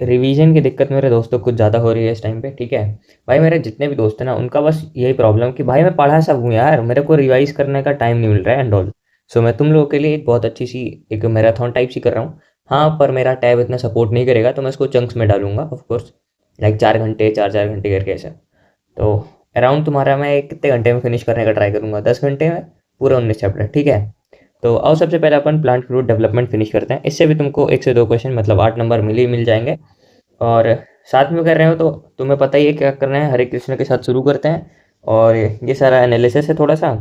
Revision की दिक्कत मेरे दोस्तों को कुछ ज़्यादा हो रही है इस टाइम पे, ठीक है। भाई मेरे जितने भी दोस्त हैं ना, उनका बस यही प्रॉब्लम कि भाई मैं पढ़ा सब हूँ यार, मेरे को रिवाइज करने का टाइम नहीं मिल रहा है एंड ऑल। सो मैं तुम लोगों के लिए एक बहुत अच्छी सी एक मैराथन टाइप सी कर रहा हूँ। हाँ, पर मेरा टैब इतना सपोर्ट नहीं करेगा, तो मैं इसको चंक्स में डालूंगा ऑफ कोर्स। लाइक 4 घंटे 4 4 घंटे करके ऐसे। तो अराउंड तुम्हारा मैं कितने घंटे में फिनिश करने का ट्राई करूँगा, 10 घंटे में पूरा 19 चैप्टर, ठीक है। तो आओ सबसे पहले अपन प्लांट ग्रोथ डेवलपमेंट फिनिश करते हैं। इससे भी तुमको 1 से 2 क्वेश्चन मतलब 8 नंबर मिल जाएंगे। और साथ में कर रहे हो तो तुम्हें पता ही है क्या करना है। हरे कृष्ण के साथ शुरू करते हैं। और ये सारा एनालिसिस है थोड़ा सा।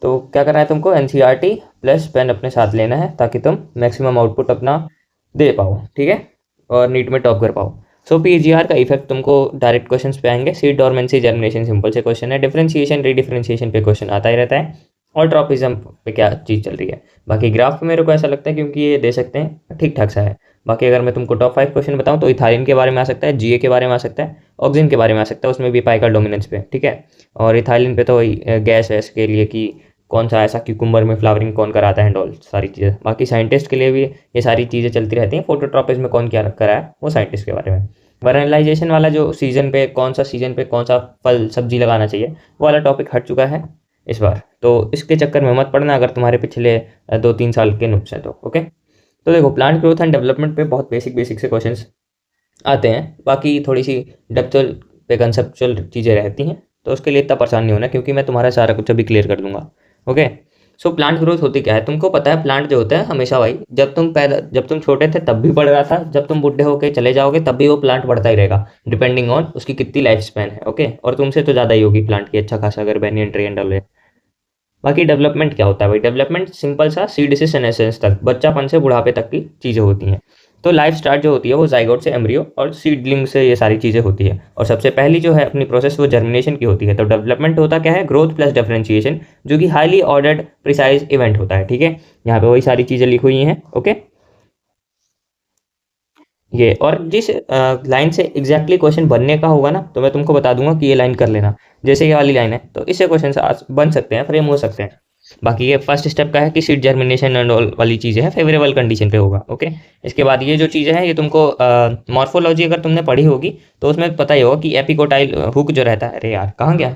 तो क्या करना है तुमको, एनसीईआरटी प्लस पेन अपने साथ लेना है ताकि तुम मैक्सिमम आउटपुट अपना दे पाओ, ठीक है। और नीट में टॉप कर पाओ। सो पीजीआर का इफेक्ट तुमको डायरेक्ट क्वेश्चंस पे आएंगे। सीड डोरमेंसी जर्मिनेशन सिंपल से क्वेश्चन है। डिफरेंशिएशन रीडिफरेंशिएशन पे क्वेश्चन आता ही रहता है। और ट्रॉपिज्म पे क्या चीज़ चल रही है। बाकी ग्राफ पे मेरे को ऐसा लगता है क्योंकि ये दे सकते हैं ठीक ठाक सा है। बाकी अगर मैं तुमको टॉप 5 क्वेश्चन बताऊं तो इथाइलिन के बारे में आ सकता है, जीए के बारे में आ सकता है, ऑक्सीजन के बारे में आ सकता है, उसमें भी पाई का डोमिनेंस पे, ठीक है। और इथाइलिन पे तो गैस वैस के लिए कि कौन सा ऐसा क्यूकुम्बर में फ्लावरिंग कौन कराता है एंड ऑल सारी चीज़ें। बाकी साइंटिस्ट के लिए भी ये सारी चीज़ें चलती रहती हैं। फोटोट्रॉपिज्म में कौन क्या करा है वो साइंटिस्ट के बारे में। वर्नलाइजेशन वाला जो सीजन पे कौन सा फल सब्जी लगाना चाहिए वो वाला टॉपिक हट चुका है इस बार। तो इसके चक्कर में मत पड़ना अगर तुम्हारे पिछले 2 3 साल के नुक्स हैं तो, ओके। तो देखो प्लांट ग्रोथ एंड डेवलपमेंट पे बहुत बेसिक से क्वेश्चंस आते हैं। बाकी थोड़ी सी डेप्थुअल पे कंसेप्चुअल चीज़ें रहती हैं। तो उसके लिए इतना परेशान नहीं होना क्योंकि मैं तुम्हारा सारा कुछ अभी क्लियर कर दूंगा, ओके। सो प्लांट ग्रोथ होती क्या है तुमको पता है। प्लांट जो होता है हमेशा भाई जब तुम छोटे थे तब भी बढ़ रहा था, जब तुम बुढ़े होके चले जाओगे तब भी वो प्लांट बढ़ता ही रहेगा, डिपेंडिंग ऑन उसकी कितनी लाइफ स्पैन है, ओके। और तुमसे तो ज़्यादा ही होगी प्लांट की अच्छा खासा अगर बेनियन ट्री एंड ऑल है। बाकी डेवलपमेंट क्या होता है भाई, डेवलपमेंट सिंपल सा सीड से सेनेसेंस तक, बच्चापन से बुढ़ापे तक की चीज़ें होती हैं। तो लाइफ स्टार्ट जो होती है वो जाइगोट से एम्ब्रियो और सीडलिंग से ये सारी चीज़ें होती है। और सबसे पहली जो है अपनी प्रोसेस वो जर्मिनेशन की होती है। तो डेवलपमेंट होता क्या है, ग्रोथ प्लस डिफरेंशिएशन, जो कि हाईली ऑर्डर्ड प्रिसाइज इवेंट होता है, ठीक है। यहाँ पे वही सारी चीज़ें लिखी हुई हैं, ओके। ये और जिस लाइन से एग्जैक्टली क्वेश्चन बनने का होगा ना, तो मैं तुमको बता दूंगा कि ये लाइन कर लेना। जैसे ये वाली लाइन है तो इससे क्वेश्चन बन सकते हैं, फ्रेम हो सकते हैं। बाकी ये फर्स्ट स्टेप का है कि सीड जर्मिनेशन एंड ऑल वाली चीज़ें हैं, फेवरेबल कंडीशन पे होगा, ओके। इसके बाद ये जो चीज़ें हैं ये तुमको मॉर्फोलॉजी अगर तुमने पढ़ी होगी तो उसमें पता ही होगा कि एपिकोटाइल हुक जो रहता है, अरे यार कहाँ गया।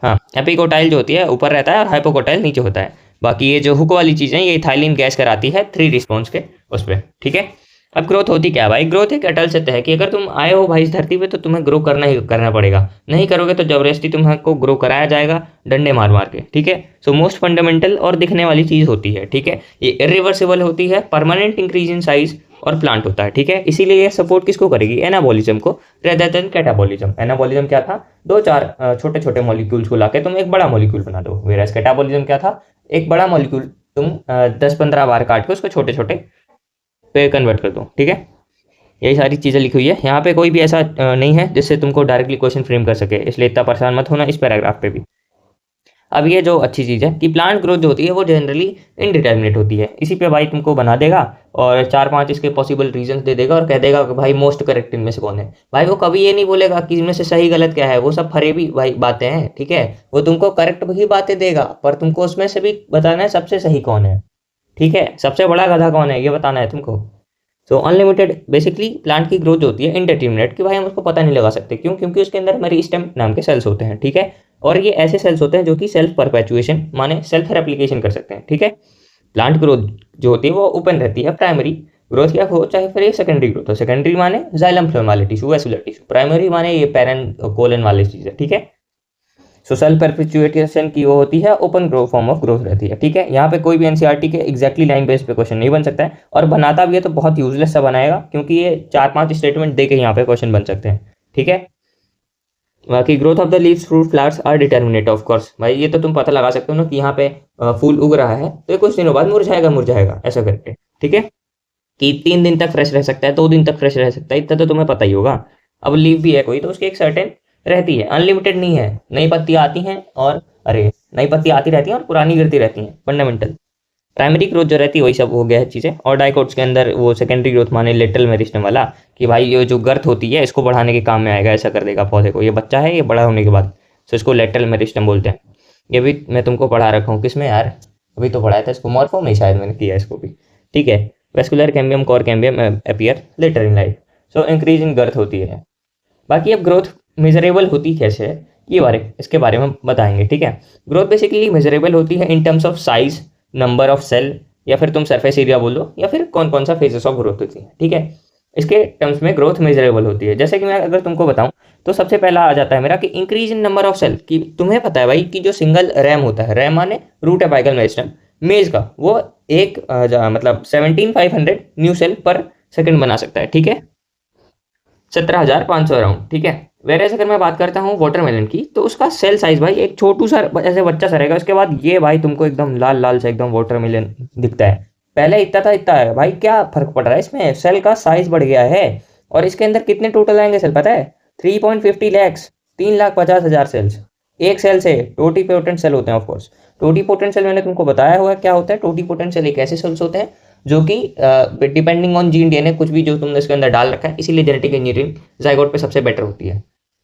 हाँ, एपिकोटाइल जो होती है ऊपर रहता है और हाइपोकोटाइल नीचे होता है। बाकी ये जो हुक वाली चीज़ें ये इथाइलिन गैस कराती है 3 रिस्पॉन्स के उस पर, ठीक है। अब ग्रोथ होती क्या है भाई, ग्रोथ एक अटल सत्य है कि अगर तुम आए हो भाई इस धरती पे तो तुम्हें ग्रो करना ही करना पड़ेगा। नहीं करोगे तो जबरदस्ती तुम्हें ग्रो कराया जाएगा डंडे मार मार के, ठीक है। सो मोस्ट फंडामेंटल और दिखने वाली चीज़ होती है, ठीक है। ये इरिवर्सिबल होती है, परमानेंट इंक्रीज इन साइज और प्लांट होता है, ठीक है। इसीलिए ये सपोर्ट किसको करेगी, एनाबॉलिज्म को, रेदर देन कैटाबॉलिज्म। एनाबॉलिज्म क्या था, 2 4 छोटे छोटे मॉलिक्यूल्स को लाके तुम एक बड़ा मॉलिक्यूल बना दो। वेरस कैटाबॉलिज्म क्या था, एक बड़ा मॉलिक्यूल तुम 10 15 बार काट के उसको छोटे छोटे पे कन्वर्ट कर दो, ठीक है। यही सारी चीज़ें लिखी हुई है यहाँ पे। कोई भी ऐसा नहीं है जिससे तुमको डायरेक्टली क्वेश्चन फ्रेम कर सके, इसलिए इतना परेशान मत होना इस पैराग्राफ पे भी। अब ये जो अच्छी चीज़ है कि प्लांट ग्रोथ जो होती है वो जनरली इनडिटर्मिनेट होती है। इसी पे भाई तुमको बना देगा और 4 5 इसके पॉसिबल रीजंस दे देगा और कह देगा कि भाई मोस्ट करेक्ट इनमें से कौन है। भाई वो कभी ये नहीं बोलेगा कि इनमें से सही गलत क्या है, वो सब फरेबी भाई बातें हैं, ठीक है। वो तुमको करेक्ट भी बातें देगा पर तुमको उसमें से भी बताना है सबसे सही कौन है, ठीक है। सबसे बड़ा गधा कौन है ये बताना है तुमको। तो अनलिमिटेड बेसिकली प्लांट की ग्रोथ होती है इनडिटर्मिनेट कि भाई हम उसको पता नहीं लगा सकते, क्यों, क्योंकि उसके अंदर हमारी स्टेम नाम के सेल्स होते हैं, ठीक है। और ये ऐसे सेल्स होते हैं जो कि सेल्फ परपेचुएशन माने सेल्फ रेप्लिकेशन कर सकते हैं, ठीक है। प्लांट ग्रोथ जो होती है वो ओपन रहती है। प्राइमरी ग्रोथ या हो चाहे फिर ये सेकेंडरी ग्रोथ हो। सेकेंडरी माने जाइलम फ्लोएम वाले टिश्यू, वैस्कुलर टिश्यू। प्राइमरी माने ये पैरन कोलन वाली चीज़ है, ठीक है। सो सेल्फ परपेचुएशन की वो होती है open grow form of growth रहती है, ठीक है। यहाँ पे कोई भी एनसीईआरटी के एग्जैक्टली लाइन बेस पे क्वेश्चन नहीं बन सकता है, और बनाता भी है तो बहुत यूजलेस सा बनाएगा क्योंकि ये 4 5 स्टेटमेंट दे के यहाँ पे क्वेश्चन बन सकते हैं, ठीक है। बाकी growth of the leaves fruit flowers are determinate of course. भाई ये तो तुम पता लगा सकते हो ना कि यहाँ पे फूल उग रहा है तो ये कुछ दिनों बाद मुरझाएगा मुरझाएगा ऐसा करके, ठीक है। कि 3 दिन तक फ्रेश रह सकता है, 2 दिन तक फ्रेश रह सकता है, इतना तो तुम्हें पता ही होगा। अब लीव भी है कोई तो उसकी एक सर्टेन रहती है, अनलिमिटेड नहीं है। नई पत्तियाँ आती हैं और अरे नई पत्तियाँ आती रहती हैं और पुरानी गिरती रहती हैं, फंडामेंटल। प्राइमरी ग्रोथ जो रहती है वही सब हो गया है चीज़ें। और डाइकोट्स के अंदर वो सेकेंडरी ग्रोथ माने लेटरल मेरिस्टम वाला कि भाई ये जो गर्थ होती है इसको बढ़ाने के काम में आएगा, ऐसा कर देगा पौधे को। ये बच्चा है ये बड़ा होने के बाद, तो इसको लेटरल मेरिस्टम बोलते हैं। ये भी मैं तुमको पढ़ा रखा हूँ किसमें यार, अभी तो पढ़ाया था इसको मॉर्फो में, शायद मैंने किया इसको भी, ठीक है। Vascular cambium cork cambium appear later in life. So increase in girth होती है। बाकी अब ग्रोथ मेजरेबल होती कैसे है इसके बारे में बताएंगे, ठीक है। ग्रोथ बेसिकली मेजरेबल होती है in terms of size, number of cell, या फिर तुम सरफेस एरिया बोलो, या फिर कौन कौन सा फेजेस ऑफ ग्रोथ होती है, ठीक है। इसके टर्म्स में ग्रोथ मेजरेबल होती है। जैसे कि मैं अगर तुमको बताऊं तो सबसे पहला आ जाता है मेरा कि increase in number of cell. कि तुम्हें पता है भाई कि जो सिंगल रैम होता है, रैम माने रूट एपाइकल मेरिस्टेम, मेज का, वो एक मतलब 17,500 न्यू सेल पर सेकंड बना सकता है, ठीक है, 17,500 अराउंड, ठीक है। वेरेस अगर मैं बात करता हूँ वाटरमेलन की, तो उसका सेल साइज भाई एक छोटू सा ऐसे बच्चा सा रहेगा। उसके बाद ये भाई तुमको एकदम लाल लाल से एकदम वाटरमेलन दिखता है। पहले इतना था, इतना है भाई, क्या फर्क पड़ रहा है इसमें, सेल का साइज बढ़ गया है। और इसके अंदर कितने टोटल आएंगे सेल पता है? 3.50 लैक्स, 3,50,000 सेल्स एक सेल से। टोटीपोटेंट सेल होते हैं ऑफकोर्स। टोटीपोटेंट सेल मैंने तुमको बताया हुआ क्या होता है। टोटीपोटेंट सेल एक ऐसे सेल्स होते हैं जो कि डिपेंडिंग ऑन जीन डीएनए कुछ भी जो तुमने इसके अंदर डाल रखा है, इसीलिए जेनेटिक इंजीनियरिंग जाइगोट पे सबसे बेटर होती है,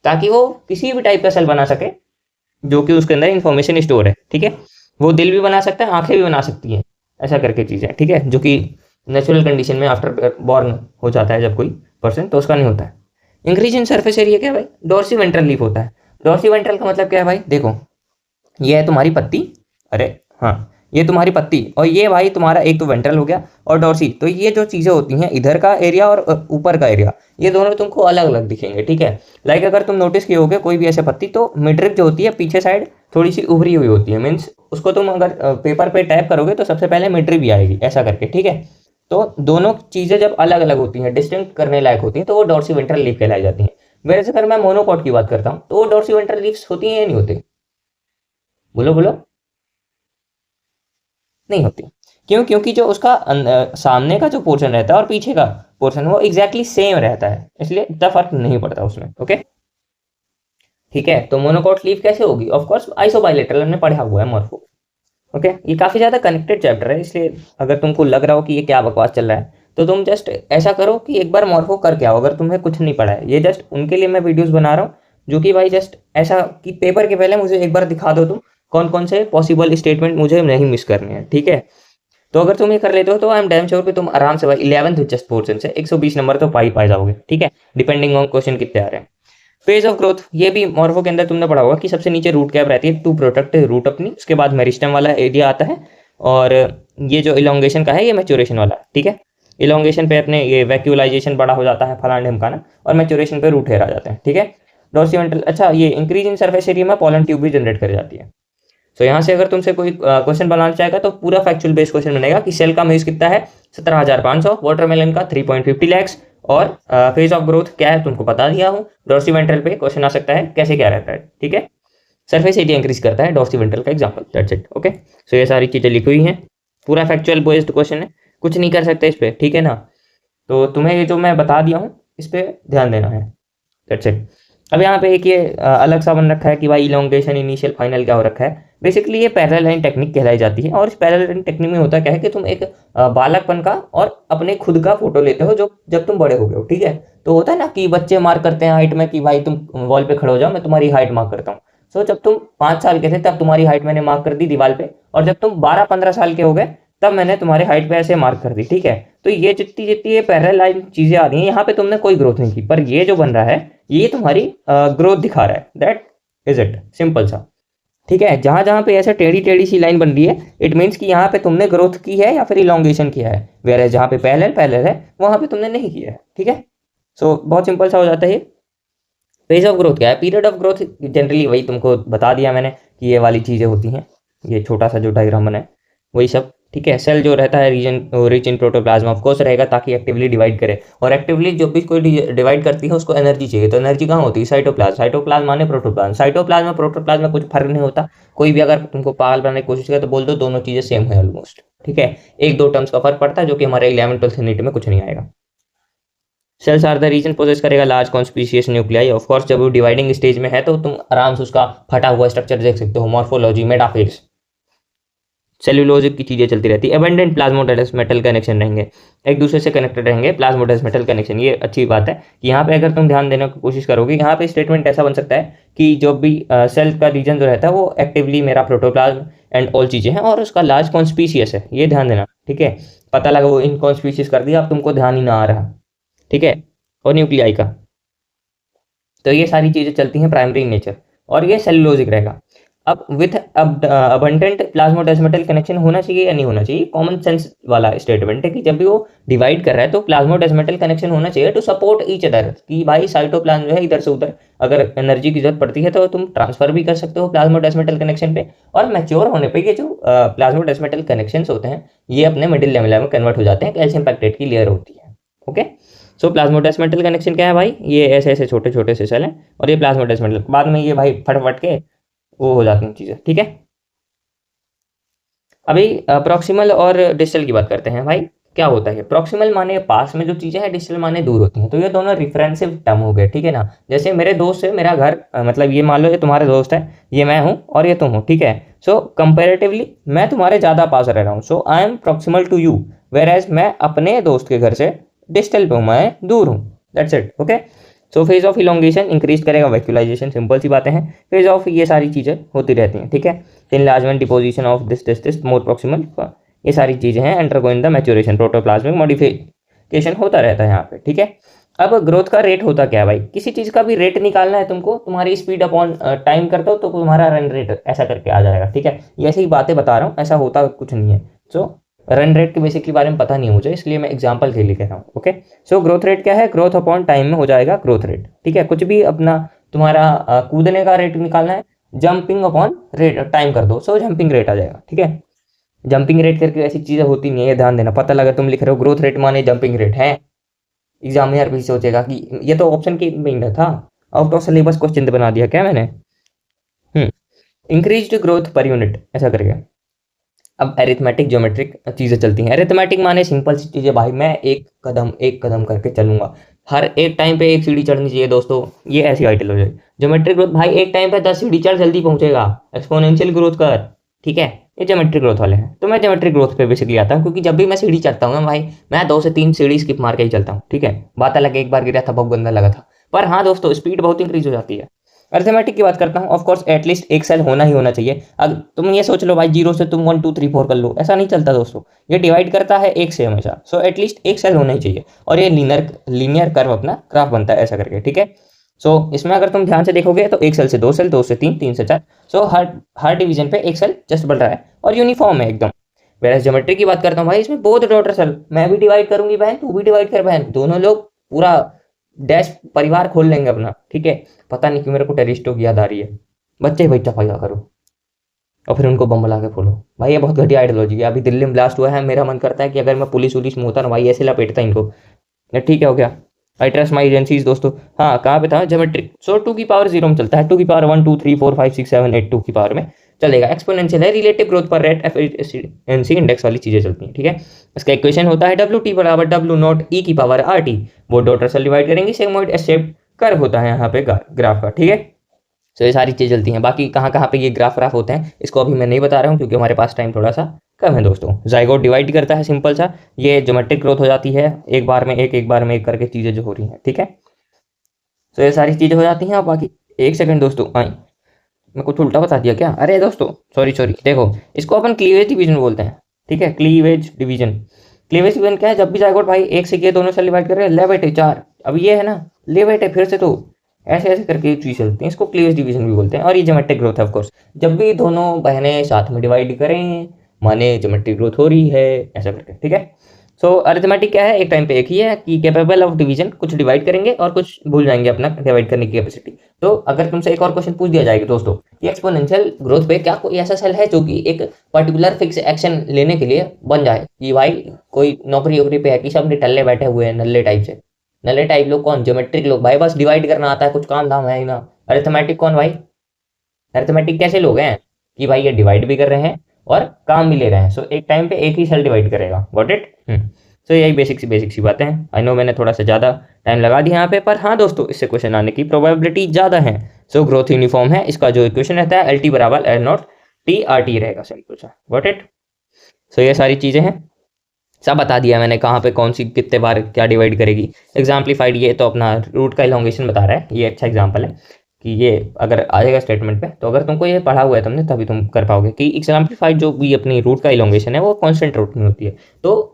ताकि वो किसी भी टाइप का सेल बना सके जो कि उसके अंदर इंफॉर्मेशन स्टोर है, ठीक है। वो दिल भी बना सकता है, आंखें भी बना सकती हैं, ऐसा करके चीज़ें, ठीक है, जो कि नेचुरल कंडीशन में आफ्टर बॉर्न हो जाता है जब कोई पर्सन, तो उसका नहीं होता है। इंक्रीज इन सरफेस एरिया क्या है भाई? डोर्सी वेंट्रल लीफ होता है। डोर्सी वेंट्रल का मतलब क्या है भाई? देखो, ये है तुम्हारी पत्ती, अरे हाँ, ये तुम्हारी पत्ती, और ये भाई तुम्हारा एक तो वेंट्रल हो गया और डॉर्सी। तो ये जो चीज़ें होती हैं, इधर का एरिया और ऊपर का एरिया, ये दोनों तुमको अलग अलग दिखेंगे, ठीक है। लाइक अगर तुम नोटिस किए होगे कोई भी ऐसे पत्ती, तो मिडरिप जो होती है पीछे साइड थोड़ी सी उभरी हुई होती है, मीन्स उसको तुम अगर पेपर पे टैप करोगे तो सबसे पहले मिडरिप भी आएगी, ऐसा करके, ठीक है। तो दोनों चीज़ें जब अलग अलग होती हैं, डिस्टिंक्ट करने लायक होती हैं, तो वो डॉर्सी वेंट्रल लीफ कहलाई जाती हैं। वैसे अगर मैं मोनोकॉट की बात करता हूँ, तो वो डॉर्सी वेंट्रल लीव्स होती हैं या नहीं होती? बोलो बोलो। नहीं होती। क्यों? क्योंकि जो उसका सामने का जो पोर्शन रहता है और पीछे का पोर्शन वो एग्जैक्टली सेम रहता है, इसलिए इतना फर्क नहीं पड़ता उसमें, ओके, ठीक है। तो मोनोकॉट लीफ कैसे होगी? ऑफ कोर्स आइसोबाइलेटरल, हमने पढ़ा हुआ है मॉर्फो, ओके। ये काफ़ी ज़्यादा कनेक्टेड चैप्टर है, इसलिए अगर तुमको लग रहा हो कि ये क्या बकवास चल रहा है, तो तुम जस्ट ऐसा करो कि एक बार मॉर्फो करके आओ, अगर तुम्हें कुछ नहीं पड़ा है। ये जस्ट उनके लिए मैं वीडियोस बना रहा हूँ जो कि भाई जस्ट ऐसा कि पेपर के पहले मुझे एक बार दिखा दो तुम कौन कौन से पॉसिबल स्टेटमेंट मुझे नहीं मिस करने हैं, ठीक है। तो अगर तुम ये कर लेते हो तो आई एम डैम श्योर कि तुम आराम से भाई 11th जस्ट पोर्शन से 120 नंबर तो पाई जाओगे, ठीक है, डिपेंडिंग ऑन क्वेश्चन कितने आ रहे हैं। फेज ऑफ ग्रोथ, ये भी मॉर्फो के अंदर तुमने पढ़ा होगा कि सबसे नीचे रूट कैप रहती है टू प्रोटेक्ट रूट अपनी, उसके बाद मेरिस्टेम वाला एरिया आता है, और ये जो इलोंगेशन का है ये मैच्योरेशन वाला, ठीक है। इलोंगेशन पे अपने ये वैक्यूलाइजेशन बड़ा हो जाता है फलाना ढिमकाना, और मैच्योरेशन पे रूट हेयर आ जाते हैं, ठीक है। डॉर्सीवेंट्रल, अच्छा, ये इंक्रीज इन सरफेस एरिया में पॉलन ट्यूब भी जनरेट कर जाती है। तो यहाँ से अगर तुमसे कोई क्वेश्चन बनाना चाहेगा तो पूरा फैक्चुअल बेस्ड क्वेश्चन बनेगा कि सेल का मेज कितना है, 17,500, वाटरमेलन का 3.50 लैक्स, और फेज ऑफ ग्रोथ क्या है तुमको बता दिया हूँ। डॉर्सी वेंट्रल पे क्वेश्चन आ सकता है कैसे क्या रहता है, ठीक है। सरफेस एरिया इंक्रीज करता है डॉर्सी वेंट्रल का एग्जाम्पल, दैट्स इट, ओके। सो ये सारी चीज़ें लिखी हुई हैं, पूरा फैक्चुअल बेस्ड क्वेश्चन है, कुछ नहीं कर सकते इस पर, ठीक है ना। तो तुम्हें ये जो मैं बता दिया हूँ इस पर ध्यान देना है, दैट्स इट। अब यहाँ पे एक ये अलग सा बन रखा है कि भाई इलोंगेशन इनिशियल फाइनल क्या हो रखा है। बेसिकली ये पैरेलल लाइन टेक्निक कहलाई जाती है, और इस पैरेलल लाइन टेक्निक में होता क्या है कि तुम एक बालकपन का और अपने खुद का फोटो लेते हो जो जब तुम बड़े हो गए हो, ठीक है। तो होता है ना कि बच्चे मार्क करते हैं हाइट में कि भाई तुम वॉल पे खड़े हो जाओ, मैं तुम्हारी हाइट मार्क करता हूँ। सो जब तुम 5 साल के थे तब तुम्हारी हाइट मैंने मार्क कर दी दीवार पे, और जब तुम 12-15 साल के हो गए तब मैंने तुम्हारे हाइट पे ऐसे मार्क कर दी, ठीक है। तो ये जितनी जितनी ये पैरेलल लाइन चीजें आ रही हैं, यहाँ पे तुमने कोई ग्रोथ नहीं की, पर ये जो बन रहा है ये तुम्हारी ग्रोथ दिखा रहा है, दैट इज इट, सिंपल सा, ठीक है। जहां जहां पे ऐसे टेढ़ी टेढ़ी सी लाइन बन रही है, इट मीन्स कि यहाँ पे तुमने ग्रोथ की है या फिर इलोंगेशन किया है, वेयर जहाँ पे पैरेलल पैरेलल है वहां पे तुमने नहीं किया है, ठीक है। सो बहुत सिंपल सा हो जाता है ये। फेज ऑफ ग्रोथ क्या है? पीरियड ऑफ ग्रोथ जनरली वही तुमको बता दिया मैंने कि ये वाली चीज़ें होती हैं, ये छोटा सा जो डायग्राम बना है वही सब, ठीक है। सेल जो रहता है region rich in protoplasm of course रहेगा ताकि एक्टिवली डिवाइड करे, और एक्टिवली जो भी कोई डिवाइड करती है उसको एनर्जी चाहिए, तो एनर्जी कहाँ होती है? साइटोप्लाज्म। साइटोप्लाज्म माने प्रोटोप्लाज्म। साइटोप्लाज्म और प्रोटोप्लाज्म में कुछ फर्क नहीं होता। कोई भी अगर तुमको पागल बनाने की कोशिश करे तो बोल दो दोनों चीज़ें सेम है ऑलमोस्ट, ठीक है। एक दो टर्म्स का फर्क पड़ता है जो कि हमारे 11th-12th यूनिट में कुछ नहीं आएगा। Cells are the reason possess करेगा large conspicuous nuclei. Of course जब वो डिवाइडिंग स्टेज में है तो तुम आराम से उसका फटा हुआ स्ट्रक्चर देख सकते हो, मॉर्फोलॉजी, मेटाफेज, सेल्यूलोज की चीज़ें चलती रहती है। एबंडेंट प्लाज्मोडेल्स मेटल कनेक्शन रहेंगे, एक दूसरे से कनेक्टेड रहेंगे, प्लाज्मोडेल्स मेटल कनेक्शन। ये अच्छी बात है कि यहाँ पे अगर तुम ध्यान देने की कोशिश करोगे, यहाँ पे स्टेटमेंट ऐसा बन सकता है कि जो भी सेल का रीजन जो रहता है वो एक्टिवली मेरा प्रोटोप्लाज्म एंड ऑल चीज़ें हैं, और उसका लार्ज कॉन्स्पीशियस है, ये ध्यान देना, ठीक है। पता लगा वो इन कॉन्स्पीशियस कर दिया, अब तुमको ध्यान ही ना आ रहा, ठीक है। और न्यूक्लियाई का। तो ये सारी चीज़ें चलती हैं प्राइमरी नेचर, और ये सेलुलोजिक रहेगा। अब विथ अबंडेंट प्लाज्मोडेस्मेटल कनेक्शन होना चाहिए या नहीं होना चाहिए, कॉमन सेंस वाला स्टेटमेंट है कि जब भी वो डिवाइड कर रहा है तो प्लाज्मोडेस्मेटल कनेक्शन होना चाहिए टू सपोर्ट ईच अदर, कि भाई साइटोप्लाज्म जो है इधर से उधर अगर एनर्जी की जरूरत पड़ती है तो तुम ट्रांसफर भी कर सकते हो प्लाज्मोडेस्मेटल कनेक्शन पे, और मैच्योर होने पे ये जो प्लाज्मोडेस्मेटल कनेक्शन होते हैं ये अपने मिडिल लेवल में कन्वर्ट हो जाते हैं, कैल्शियम पैक्टेट की लेयर होती है। ओके, सो प्लाज्मोडेस्मेटल कनेक्शन क्या है भाई, ये ऐसे ऐसे छोटे छोटे से सेल हैं, और ये प्लाज्मोडेस्मेटल बाद में ये भाई फट फट के वो हो जाती हैं चीज़ें, ठीक है। अभी प्रॉक्सिमल और डिस्टल की बात करते हैं भाई। क्या होता है, प्रॉक्सिमल माने पास में जो चीज़ें हैं, डिस्टल माने दूर होती हैं, तो ये दोनों रिफरेंसिव टर्म हो गए, ठीक है ना। जैसे मेरे दोस्त से मेरा घर, मतलब ये मान लो ये तुम्हारे दोस्त है, ये मैं हूँ और ये तुम हो, ठीक है। सो कंपेरेटिवली मैं तुम्हारे ज़्यादा पास रह रहा हूँ, so I am proximal to you, whereas मैं अपने दोस्त के घर से डिस्टल पे हूँ, मैं दूर हूँ, that's it. Okay, so phase of elongation increase करेगा वैक्यूलाइजेशन, सिंपल सी बातें हैं। फेज ऑफ ये सारी चीज़ें होती रहती हैं, ठीक है। Enlargement, deposition of this more proximal, ये सारी चीज़ें हैं undergoing the maturation, protoplasmic modification होता रहता है यहाँ पे, ठीक है। अब ग्रोथ का रेट होता क्या है भाई, किसी चीज़ का भी रेट निकालना है तुमको, तुम्हारी स्पीड अपॉन टाइम करते हो तो तुम्हारा रन रेट ऐसा करके आ जाएगा, ठीक है। ये ऐसी ही बातें बता रहा हूँ, ऐसा होता कुछ नहीं है। सो रन रेट के बेसिकली बारे में पता नहीं मुझे, इसलिए मैं एग्जांपल के लिए कह रहा हूँ। ओके, सो ग्रोथ रेट क्या है, ग्रोथ अपॉन टाइम में हो जाएगा ग्रोथ रेट, ठीक है। कुछ भी अपना तुम्हारा कूदने का रेट निकालना है, जंपिंग अपॉन रेट टाइम कर दो, सो जंपिंग रेट आ जाएगा, ठीक है। जंपिंग रेट करके ऐसी चीज़ें होती नहीं है, ये ध्यान देना। पता लगा तुम लिख रहे हो ग्रोथ रेट माने जंपिंग रेट है, एग्जामिनर भी सोचेगा कि ये तो ऑप्शन की में था, आउट ऑफ सिलेबस क्वेश्चन बना दिया क्या मैंने। इंक्रीज ग्रोथ पर यूनिट ऐसा करके। अब एरिथमेटिक ज्योमेट्रिक चीज़ें चलती हैं। एरिथमेटिक माने सिंपल सी चीज़ें भाई, मैं एक कदम करके चलूंगा, हर एक टाइम पे एक सीढ़ी चढ़नी चाहिए दोस्तों, ये ऐसी आइटल हो जाए। ज्योमेट्रिक ग्रोथ भाई एक टाइम पे 10 सीढ़ी चढ़ जल्दी पहुंचेगा, एक्सपोनेंशियल ग्रोथ कर, ठीक है। ये ज्योमेट्रिक ग्रोथ वाले हैं, तो मैं ज्योमेट्रिक ग्रोथ पे बेसिकली आता हूँ, क्योंकि जब भी मैं सीढ़ी चढ़ता हूँ ना भाई, मैं 2 से 3 सीढ़ी स्किप मार के ही चलता हूँ, ठीक है। बात अलग, एक बार गिरा था बहुत गंदा लगा था, पर हाँ दोस्तों स्पीड बहुत इंक्रीज हो जाती है। अर्थमेटिक की बात करता हूँ, ऑफ कोर्स एटलीस्ट एक सेल होना ही होना चाहिए। अब तुम ये सोच लो भाई 0 से तुम 1 2 3 4 कर लो, ऐसा नहीं चलता दोस्तों, ये डिवाइड करता है एक से हमेशा, सो एटलीस्ट एक सेल होना ही चाहिए, और ये लीनियर कर्व अपना ग्राफ बनता है ऐसा करके, ठीक है। सो इसमें अगर तुम ध्यान से देखोगे तो एक सेल से 2 सेल, 2 से 3, 3 से 4, सो हर डिवीजन पे एक सेल जस्ट बढ़ रहा है और यूनिफॉर्म है एकदम। वेरस ज्योमेट्री की बात करता हूँ भाई, इसमें बोथ डॉटर सेल, मैं भी डिवाइड करूंगी बहन, तू भी डिवाइड कर बहन, दोनों लोग पूरा डैश परिवार खोल लेंगे अपना, ठीक है। पता नहीं क्यों मेरे को टेरिस्टो की याद आ रही है, बच्चे भाई पैदा करो और फिर उनको बम लगा के फोड़ो, भाई ये बहुत घटिया आइडियोलॉजी है। अभी दिल्ली में ब्लास्ट हुआ है, मेरा मन करता है कि अगर मैं पुलिस में होता ना भाई, ऐसे लपेटता इनको। ठीक है, हो गया, आई ट्रस्ट माई एजेंसीज दोस्तों। हाँ कहाँ पे था, ज्योमेट्रिक। सो 2 की पावर 0 में चलता है, 2 की पावर 1 2 3 4 5 6 7 8 2 की पावर में चलेगा। एक्सपोनेंशियल है, रिलेटिव ग्रोथ पर रेट एफिशिएंसी इंडेक्स वाली चीजें चलती हैं, ठीक है। इसका इक्वेशन होता है डब्ल्यू टी बराबर डब्ल्यू नॉट ई की पावर आर टी, वो डॉटर सेल डिवाइड करेंगे, सेगमोइड शेप कर्व होता है यहाँ पे ग्राफ का, ठीक है। सो ये सारी चीज़ चलती हैं। बाकी कहाँ कहाँ पे ये ग्राफ होते हैं इसको अभी मैं नहीं बता रहा हूँ, क्योंकि हमारे पास टाइम थोड़ा सा कम है दोस्तों। जाइगोट डिवाइड करता है सिंपल सा, ये ज्योमेट्रिक ग्रोथ हो जाती है, एक बार में एक बार में एक करके चीज़ें जो हो रही हैं, ठीक है। तो ये सारी चीज़ें हो जाती हैं। अब बाकी एक सेकंड दोस्तों, आई मैं कुछ उल्टा बता दिया क्या, अरे दोस्तों सॉरी देखो, इसको अपन क्लीवेज डिवीजन बोलते हैं, ठीक है। क्लीवेज डिवीजन, क्लीवेज डिवीजन क्या है, जब भी जाइगोट भाई एक से ये दोनों से डिवाइड कर रहे हैं, ले बेटे 4, अब ये है ना, ले बेटे फिर से, तो ऐसे ऐसे करके चीज चलती हैं, इसको क्लीवेज डिवीजन भी बोलते हैं। और ये ज्योमेट्रिक ग्रोथ है ऑफ कोर्स, जब भी दोनों बहनें साथ में डिवाइड करें माने ज्योमेट्रिक ग्रोथ हो रही है ऐसा करके, ठीक है। सो अरिथमेटिक क्या है, एक टाइम पे एक ही है कि कैपेबल ऑफ डिवीजन, कुछ डिवाइड करेंगे और कुछ भूल जाएंगे अपना डिवाइड करने की कैपेसिटी। तो अगर तुमसे एक और क्वेश्चन पूछ दिया जाएगा दोस्तों कि एक्सपोनेंशियल ग्रोथ पे क्या कोई ऐसा सेल है जो कि एक पर्टिकुलर फिक्स एक्शन लेने के लिए बन जाए, कि भाई कोई नौकरी वोकरी पे है कि सब निठल्ले बैठे हुए हैं, नल्ले टाइप से, नल्ले टाइप लोग कौन, ज्योमेट्रिक लोग भाई, बस डिवाइड करना आता है, कुछ काम धाम है ही ना। अरिथमेटिक कौन भाई, अरिथमेटिक कैसे लोग हैं कि भाई ये डिवाइड भी कर रहे हैं और काम भी ले रहे हैं, सो एक टाइम पे एक ही सेल डिवाइड करेगा, गॉट इट। सो यही बेसिक सी बातें हैं। आई नो मैंने थोड़ा सा ज़्यादा टाइम लगा दिया यहाँ पे, पर हाँ दोस्तों इससे क्वेश्चन आने की प्रोबेबिलिटी ज़्यादा है। सो ग्रोथ यूनिफॉर्म है, इसका जो इक्वेशन रहता है एल टी बराबर L not T R T रहेगा, सिंपल सा, गॉट इट। सो ये सारी चीज़ें हैं, सब बता दिया मैंने कहाँ पे कौन सी कितने बार क्या डिवाइड करेगी। एग्जाम्पलीफाइड ये तो अपना रूट का इलोंगेशन बता रहा है, ये अच्छा एग्जाम्पल है कि ये अगर आ जाएगा स्टेटमेंट पे, तो अगर तुमको ये पढ़ा हुआ है तुमने तभी तुम कर पाओगे कि एग्जाम्पलीफाइड जो भी अपनी रूट का इलोंगेशन है वो कांस्टेंट रूट में होती है। तो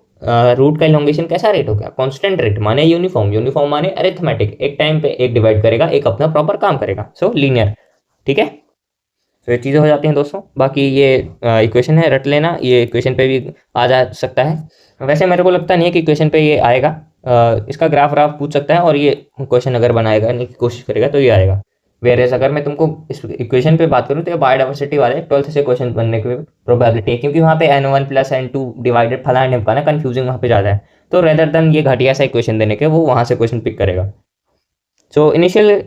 रूट का इलोंगेशन कैसा रेट हो गया, कांस्टेंट रेट माने यूनिफॉर्म, यूनिफॉर्म माने अरिथमेटिक, एक टाइम पे एक डिवाइड करेगा, एक अपना प्रॉपर काम करेगा, सो लीनियर। ठीक है, तो ये चीज़ें हो जाती हैं दोस्तों। बाकी ये इक्वेशन है, रट लेना, ये इक्वेशन पे भी आ जा सकता है। वैसे मेरे को लगता नहीं है कि इक्वेशन पे ये आएगा, इसका ग्राफ व्राफ पूछ सकता है और ये क्वेश्चन अगर बनाएगा नहीं की कोशिश करेगा तो ये आएगा। वेरेज अगर मैं तुमको इस इक्वेशन पे बात करूँ तो ये बायोडाइवर्सिटी वाले 12th से क्वेश्चन बनने की प्रोबेबिलिटी है, क्योंकि वहाँ पे n1 प्लस n2 डिवाइडेड फलाना ढिमकाना कंफ्यूजिंग वहाँ पे ज़्यादा है, तो रेदर देन ये घटिया सा इक्वेशन देने के वो वहाँ से क्वेश्चन पिक करेगा। सो इनिशियल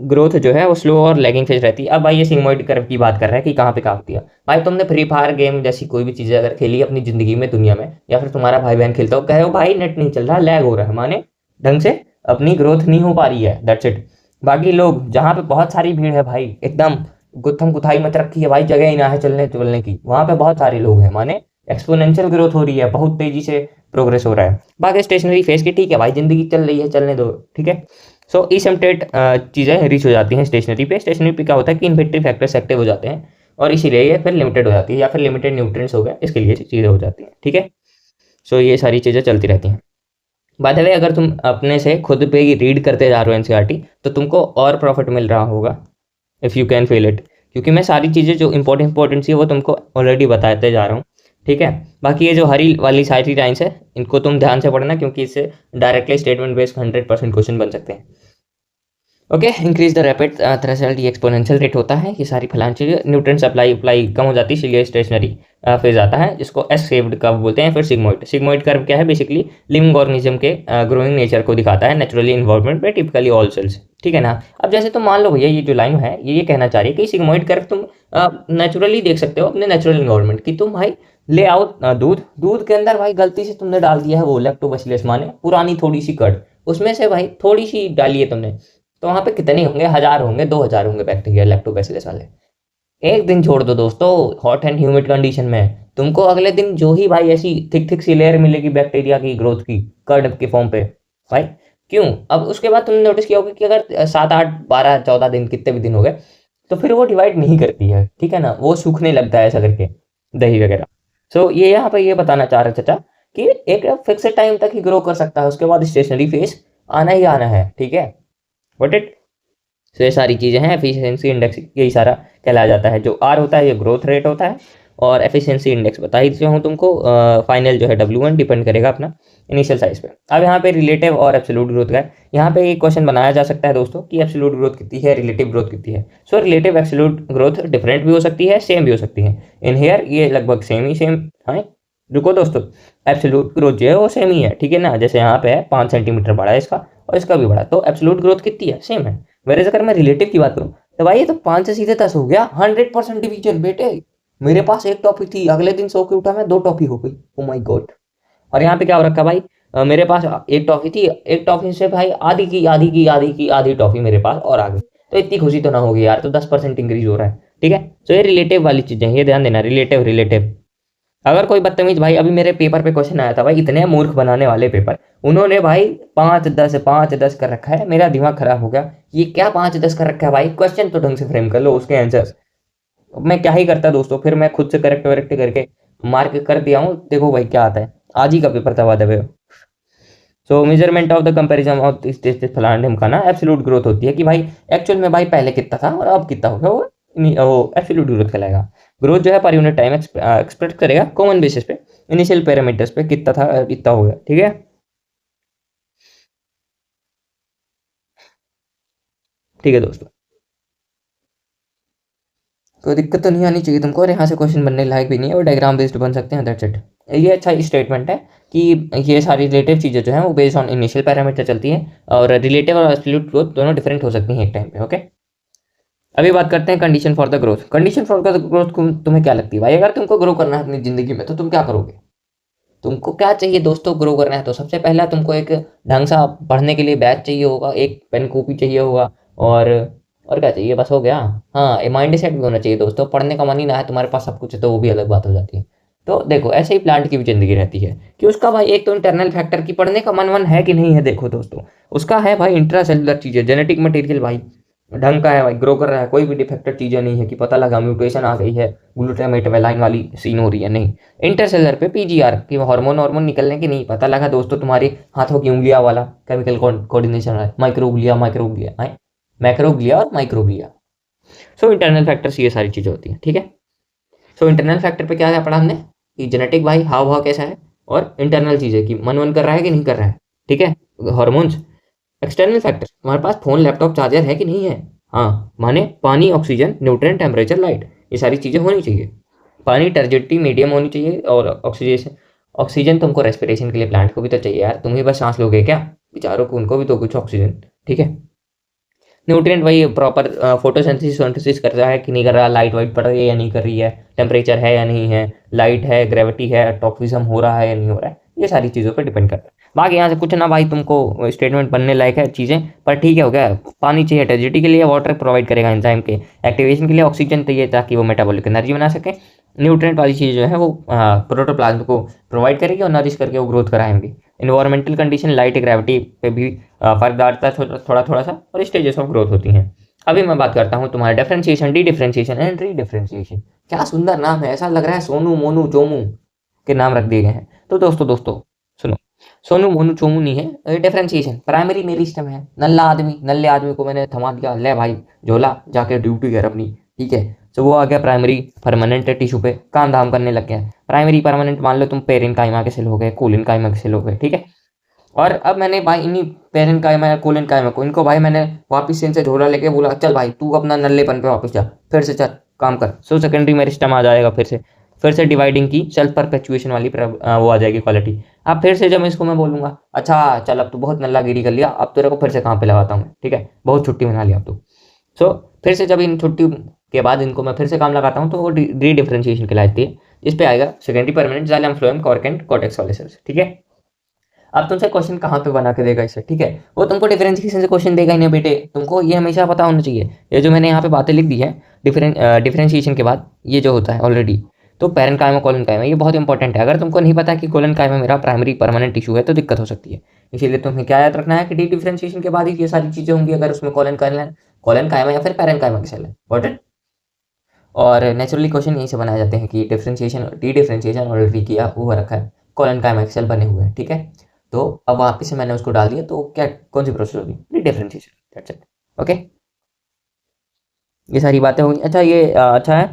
ग्रोथ जो है वो स्लो और लैगिंग फेज रहती है। अब भाई ये सिग्मोइड कर्व की बात कर रहा है कि कहाँ पे कहाँ होती है। भाई तुमने फ्री फायर गेम जैसी कोई भी चीज़ें अगर खेली अपनी ज़िंदगी में दुनिया में, या फिर तुम्हारा भाई बहन खेलता हो, कहे हो भाई नेट नहीं चल रहा, लैग हो रहा है, माने ढंग से अपनी ग्रोथ नहीं हो पा रही है, दैट्स इट। बाकी लोग जहाँ पे बहुत सारी भीड़ है भाई, एकदम गुत्थम गुथाई मत रखी है भाई, जगह ही ना है चलने चलने की, वहाँ पे बहुत सारे लोग हैं, माने एक्सपोनेंशियल ग्रोथ हो रही है, बहुत तेजी से प्रोग्रेस हो रहा है। बाकी स्टेशनरी फेज की ठीक है भाई, जिंदगी चल रही है, चलने दो, ठीक है। सो इसेम्प्टेड चीज़ें रीच हो जाती हैं स्टेशनरी पे। स्टेशनरी पे क्या होता है कि इन्फेक्टिव फैक्टर्स एक्टिव हो जाते हैं और इसीलिए ये फिर लिमिटेड हो जाती है, या फिर लिमिटेड न्यूट्रिएंट्स हो गए, इसके लिए चीज़ें हो जाती हैं, ठीक है। सो ये सारी चीज़ें चलती रहती हैं। बात है अगर तुम अपने से खुद पे ही रीड करते जा रहे हो एनसीईआरटी, तो तुमको और प्रॉफिट मिल रहा होगा if you can feel it, क्योंकि मैं सारी चीज़ें जो इंपॉर्टेंट सी वो तुमको ऑलरेडी बताते जा रहा हूँ, ठीक है। बाकी ये जो हरी वाली सारी लाइन्स है इनको तुम ध्यान से पढ़ना, क्योंकि इससे डायरेक्टली स्टेटमेंट बेस्ड 100% क्वेश्चन बन सकते हैं। Okay, increase the rapid threshold, ये एक्सपोनेंशियल रेट होता है, ये सारी फलान चीज़ें, न्यूट्रिएंट सप्लाई कम हो जाती है, इसलिए स्टेशनरी फेज आता है, जिसको एस शेप्ड कर्व बोलते हैं। फिर सिग्मोइड, सिग्मोइड कर्व क्या है, बेसिकली लिविंग ऑर्गेनिज्म के ग्रोइंग नेचर को दिखाता है, नेचुरली इन्वॉल्वमेंट में टिपिकली ऑल सेल्स, ठीक है ना। अब जैसे तुम मान लो भैया ये जो लाइन है ये कहना चाह रही है कि सिग्मोइड कर्व तुम नेचुरली देख सकते हो अपने नेचुरल इन्वॉल्वमेंट की, तुम भाई ले आओ दूध, दूध के अंदर भाई गलती से तुमने डाल दिया है वो लैक्टोबैसिलस माने पुरानी थोड़ी सी कर्ड, उसमें से भाई थोड़ी सी डाली है तुमने, तो वहां पे कितने होंगे, 1000 होंगे, 2000 होंगे बैक्टीरिया लैक्टोबैसिलस वाले। एक दिन छोड़ दो दोस्तों, हॉट एंड ह्यूमिड कंडीशन में तुमको अगले दिन जो ही भाई ऐसी थिक थिक सी लेयर मिलेगी बैक्टीरिया की ग्रोथ की कर्ड के फॉर्म पे भाई। क्यों? अब उसके बाद तुमने नोटिस किया होगा कि अगर 7 8 12 14 दिन कितने भी दिन हो गए तो फिर वो डिवाइड नहीं करती है, ठीक है ना, वो सूखने लगता है ऐसा करके दही वगैरह। सो ये यहाँ पे ये बताना चाह रहे चाचा कि एक फिक्स टाइम तक ही ग्रो कर सकता है, उसके बाद स्टेशनरी फेज आना ही आना है, ठीक है, वट इट। तो ये सारी चीज़ें हैं, एफिशिएंसी इंडेक्स यही सारा कहलाया जाता है। जो आर होता है ये ग्रोथ रेट होता है, और एफिशिएंसी इंडेक्स बता ही दिया हूँ तुमको, फाइनल जो है W1 डिपेंड करेगा अपना इनिशियल साइज पे। अब यहाँ पे रिलेटिव और एब्सोल्यूट ग्रोथ का है, यहाँ पे एक क्वेश्चन बनाया जा सकता है दोस्तों कि एब्सोल्यूट ग्रोथ कितनी है, रिलेटिव ग्रोथ कितनी है। So relative absolute growth different भी हो सकती है, सेम भी हो सकती है। इन हेयर ये लगभग सेम ही सेम है। रुको दोस्तों, एब्सोल्यूट ग्रोथ जो है वो सेम ही है, ठीक है ना, जैसे यहाँ पे है 5 सेंटीमीटर बड़ा है इसका और इसका भी बड़ा, तो एब्सोल्यूट ग्रोथ कितनी है, सेम है। वेरेज अगर मैं रिलेटिव की बात करूँ तो भाई ये तो 5 से सीधे 10 हो गया, 100% डिवीजन बेटे। मेरे पास एक टॉफी थी, अगले दिन सो के उठा मैं 2 टॉफी हो गई, ओ माय गॉड। और यहाँ पे क्या हो रखा भाई, मेरे पास एक टॉफी थी, एक टॉफी से भाई आधी की आधी की आधी की आधी टॉफी मेरे पास और आ गई, तो इतनी खुशी तो ना होगी यार, तो 10% इंक्रीज हो रहा है, ठीक है। तो ये रिलेटिव वाली चीजें, ये ध्यान देना, रिलेटिव रिलेटिव। अगर कोई बदतमीज भाई, अभी मेरे पेपर पे क्वेश्चन आया था भाई, इतने मूर्ख बनाने वाले पेपर, उन्होंने भाई 5 10 कर रखा है, मेरा दिमाग खराब हो गया, ये क्या 5 10 कर रखा है भाई, क्वेश्चन तो ढंग से फ्रेम कर लो उसके आंसर्स। मैं क्या ही करता दोस्तों, फिर मैं खुद से करेक्ट वरेक्ट करके मार्क कर दिया हूँ, देखो भाई क्या आता है, आज ही का पेपर था वादा वे। So measurement of the comparison of this फलान ढिमकाना, एब्सोल्यूट ग्रोथ होती है कि भाई एक्चुअल में भाई पहले कितना था और अब कितना होगा, वो एब्सोल्यूट ग्रोथ कहलाएगा। ग्रोथ जो है पर यूनिट टाइम एक्सपेक्ट करेगा कॉमन बेसिस पे, इनिशियल पैरामीटर्स पे कितना था इतना हो गया, ठीक है। ठीक है दोस्तों, कोई दिक्कत तो नहीं आनी चाहिए तुमको, और यहाँ से क्वेश्चन बनने लायक भी नहीं है, और डायग्राम बेस्ड बन सकते हैं, दैट्स इट। ये अच्छा स्टेटमेंट है कि ये सारी रिलेटिव चीज़ें जो हैं वो बेस्ड ऑन इनिशियल पैरामीटर चलती हैं, और रिलेटिव और एब्सोल्यूट ग्रोथ दोनों डिफरेंट हो सकती हैं एक टाइम पे, ओके। अभी बात करते हैं condition for the growth. Condition for the growth तुम्हें क्या लगती है भाई, अगर तुमको ग्रो करना है अपनी जिंदगी में तो तुम क्या करोगे? तुमको क्या चाहिए दोस्तों ग्रो करना है तो सबसे पहला तुमको एक ढंग सा पढ़ने के लिए बैच चाहिए होगा, एक पेन कॉपी चाहिए होगा, और क्या चाहिए, बस हो गया। हाँ, माइंड सेट भी होना चाहिए दोस्तों, पढ़ने का मन ही ना है तुम्हारे पास सब कुछ है तो वो भी अलग बात हो जाती है। तो देखो ऐसे ही प्लांट की भी जिंदगी रहती है कि उसका भाई एक तो इंटरनल फैक्टर की पढ़ने का मन है कि नहीं है, देखो दोस्तों उसका है भाई इंट्रा सेलुलर चीज़ें, जेनेटिक मटेरियल भाई, ढंग का है भाई, ग्रो कर रहा है, कोई भी डिफेक्टेड चीज़ें नहीं है कि पता लगा म्यूटेशन आ गई है, ग्लूटामेट लाइन वाली सीन हो रही है, नहीं। इंटरसेलर पे पीजीआर की हार्मोन हार्मोन निकलने की नहीं, पता लगा दोस्तों तुम्हारी हाथों की उंगलियां वाला केमिकल कोऑर्डिनेशन है, माइक्रोग्लिया माइक्रोग्लिया है, मैक्रोग्लिया और माइक्रोग्लिया। सो इंटरनल फैक्टर्स ये सारी चीज़ें होती हैं, ठीक है। सो इंटरनल फैक्टर पे क्या क्या पढ़ा हमने कि जेनेटिक भाई हाव भाव कैसा है, और इंटरनल चीज़ें कि मन वन कर रहा है कि नहीं कर रहा है, ठीक है, हार्मोन्स। एक्सटर्नल फैक्टर, हमारे पास फोन लैपटॉप चार्जर है कि नहीं है, हाँ, माने पानी ऑक्सीजन न्यूट्रिएंट टेम्परेचर लाइट, ये सारी चीज़ें होनी चाहिए। पानी टर्जिडिटी मीडियम होनी चाहिए, और ऑक्सीजन, ऑक्सीजन तुमको रेस्पिरेशन के लिए प्लांट को भी तो चाहिए यार, तुम ही बस सांस लोगे क्या, बेचारों को उनको भी तो कुछ ऑक्सीजन, ठीक है। न्यूट्रिएंट वही प्रॉपर फोटोसिंथेसिस कर रहा है कि नहीं कर रहा, लाइट वाइट पड़ रही है या नहीं कर रही है, टेम्परेचर है या नहीं है, लाइट है, ग्रेविटी है, टॉक्सिज्म हो रहा है या नहीं हो रहा है, ये सारी चीज़ों पर डिपेंड करता है। बाकी यहाँ से कुछ ना भाई, तुमको स्टेटमेंट बनने लायक है चीज़ें, पर ठीक है, हो गया। पानी चाहिए एटर्जिटी के लिए, वाटर प्रोवाइड करेगा एंजाइम के एक्टिवेशन के लिए, ऑक्सीजन चाहिए ताकि वो मेटाबॉलिक एनर्जी बना सके, न्यूट्रिएंट वाली चीज़ जो है वो प्रोटोप्लाज्म को प्रोवाइड करेगी और नरिश करके वो ग्रोथ कराएंगी। इन्वायरमेंटल कंडीशन, लाइट, ग्रेविटी पे भी फर्क डालता है थोड़ा थोड़ा सा, और स्टेजेस ऑफ ग्रोथ होती हैं। अभी मैं बात करता हूँ तुम्हारे differentiation, D differentiation and re differentiation. क्या सुंदर नाम है, ऐसा लग रहा है सोनू मोनू चोमू के नाम रख दिए गए हैं। तो दोस्तों सुनो, सोनू मोनू चोमू नहीं है, डिफरेंशिएशन प्राइमरी मेरिस्टम है। नल्ले आदमी को मैंने थमा दिया, ले भाई झोला जाके ड्यूटी कर अपनी, ठीक है। तो वो आ गया प्राइमरी परमानेंट टिश्यू पे, काम धाम करने लग गया। प्राइमरी परमानेंट मान लो तुम पेरेंट काइमा के सेल हो गए, कोलिन काइमा के सेल हो गए, ठीक है। और अब मैंने भाई इन्हीं पेरेंट काइमा या कोलिन काइमा को, इनको भाई मैंने वापस से इनसे झोला लेके बोला चल भाई तू अपना नल्लेपन पे वापस जा, फिर से चल काम कर। सो सेकेंडरी मेरिस्टम आ जाएगा, फिर से डिवाइडिंग की सेल्फ परपेचुएशन वाली वो आ जाएगी क्वालिटी। अब फिर से जब इसको मैं बोलूंगा अच्छा चल अब तू बहुत नल्लागिरी कर लिया, अब तेरे को फिर से काम पे लगाता हूँ, ठीक है, बहुत छुट्टी बना लिया अब तू। सो फिर से जब इन छुट्टी के बाद इनको मैं फिर से काम लगाता हूँ तो वो री डिफरेंशिएशन कहलाती है। इस पे आएगा secondary permanent xylem phloem cork and cortex वाले सेल्स, ठीक है। अब तुमसे क्वेश्चन कहाँ पे बना के देगा इसे, ठीक है, वो तुमको डिफरेंशिएशन से क्वेश्चन देगा ही नहीं बेटे, तुमको ये हमेशा पता होना चाहिए। ये जो मैंने यहाँ पे बातें लिख दी है डिफरेंशिएशन के बाद, ये जो होता है ऑलरेडी, तो पैरेंट कायमा कोलन कायमा, ये बहुत इंपॉर्टेंट है। अगर तुमको नहीं पता कि कोलन कायमा मेरा प्राइमरी परमानेंट टिश्यू है तो दिक्कत हो सकती है। इसीलिए तुम्हें क्या याद रखना है कि डी डिफरेंशिएशन के बाद ही ये सारी चीजें होंगी, अगर उसमें कोलन कायमा या फिर पैरेंट कायमा की सेल है, इंपॉर्टेंट। और नेचुरली क्वेश्चन यहीं से बनाए जाते हैं कि डिफरेंशिएशन डी डिफरेंशिएशन ऑलरेडी किया हुआ रखा है, कोलन कायमा के सेल बने हुए हैं, ठीक है। तो अब वापस से मैंने उसको डाल दिया, तो क्या कौन सी प्रोसेस होगी, D differentiation, that's it, okay. ये सारी बातें होंगी। अच्छा ये अच्छा है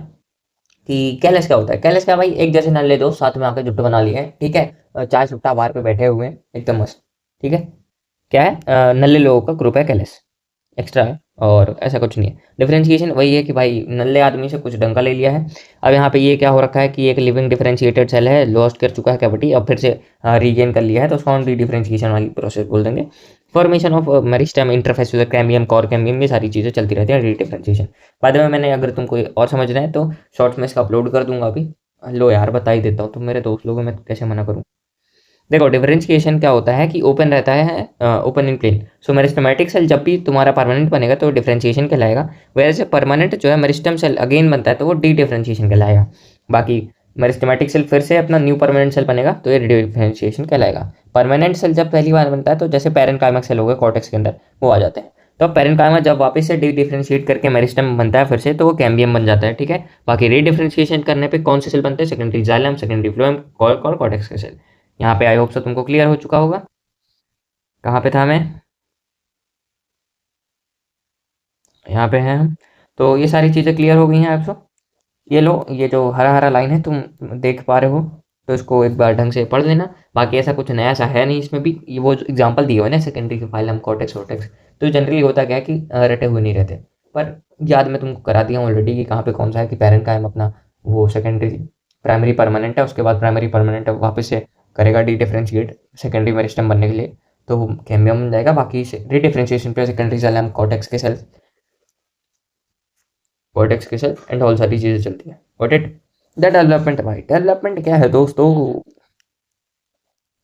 कि कैलस क्या होता है। कैलस क्या भाई, एक जैसे नल्ले दोस्त साथ में आकर जुट्ट बना लिए हैं, ठीक है, चाय सुट्टा बार पे बैठे हुए हैं एकदम मस्त, ठीक है। क्या है, नल्ले लोगों का ग्रुप है कैलस, एक्स्ट्रा है, और ऐसा कुछ नहीं है। डिफरेंशिएशन वही है कि भाई नल्ले आदमी से कुछ डंका ले लिया है। अब यहाँ पे ये क्या हो रखा है कि एक लिविंग डिफरेंशिएटेड सेल है, लॉस्ट कर चुका है कैविटी, अब फिर से रीगेन कर लिया है, तो उसको हम डी डिफरेंशिएशन वाली प्रोसेस बोल देंगे। Formation of meristem, interface with cambium, cork cambium, ये सारी चीज़ें चलती रहती है डी डिफरेंशिएशन। बाद में मैंने, अगर तुमको और समझना है तो शॉर्ट्स में इसका अपलोड कर दूंगा अभी। लो यार बता ही देता हूँ, तुम मेरे दोस्त लोगों में कैसे मना करूँ। देखो डिफरेंशिएशन क्या होता है कि ओपन रहता है, open in plane. So meristematic cell जब भी तुम्हारा परमानेंट बनेगा तो डिफरेंशिएशन कहलाएगा, वैसे परमानेंट जो है मेरिस्टम सेल अगेन बनता है तो वो डी डिफरेंशिएशन कहलाएगा। बाकी मेरिस्टेमेटिक सेल फिर से अपना न्यू परमानेंट सेल बनेगा तो ये डिफरेंशिएशन कहलाएगा। परमानेंट सेल जब पहली बार बनता है तो जैसे पेरेंट काइमा सेल हो गए कॉर्टेक्स के अंदर, वो आ जाते हैं। तो अब पेरेंट काइमा जब वापस से डी डिफरेंशिएट करके मेरिस्टम बनता है फिर से, तो वो कैम्बियम बन जाता है, ठीक है। बाकी री डिफरेंशिएशन करने पे कौन से सेल बनते हैं, secondary xylem, secondary phloem, cork और कॉर्टेक्स के सेल। यहाँ पे आई होप सो तुमको क्लियर हो चुका होगा। कहाँ पे था मैं, यहाँ पे हैं हम। तो ये सारी चीज़ें क्लियर हो गई हैं आपको। ये लो, ये जो हरा हरा लाइन है तुम देख पा रहे हो, तो इसको एक बार ढंग से पढ़ लेना। बाकी ऐसा कुछ नया सा है नहीं इसमें भी, ये वो एग्जाम्पल दिए हुए ना सेकेंडरी फाइलम कॉर्टेक्स वोर्टेक्स, तो जनरली होता क्या है कि रटे हुए नहीं रहते, पर याद मैं तुमको करा दिया हूँ ऑलरेडी कि कहाँ पे कौन सा है, कि पेरेंट का अपना वो सेकेंडरी प्राइमरी परमानेंट है, उसके बाद प्राइमरी परमानेंट वापस से करेगा डी डिफरेंशिएट सेकेंडरी मेरिस्टम बनने के लिए, तो वो कैम्बियम बन जाएगा। बाकी री डिफरेंशिएशन पे सेकेंडरी सेल हम कॉर्टेक्स के सेल, कॉर्टेक्स के सेल एंड ऑल सारी चीज़ें चलती हैं। Got it. द डेवलपमेंट भाई, डेवलपमेंट क्या है दोस्तों,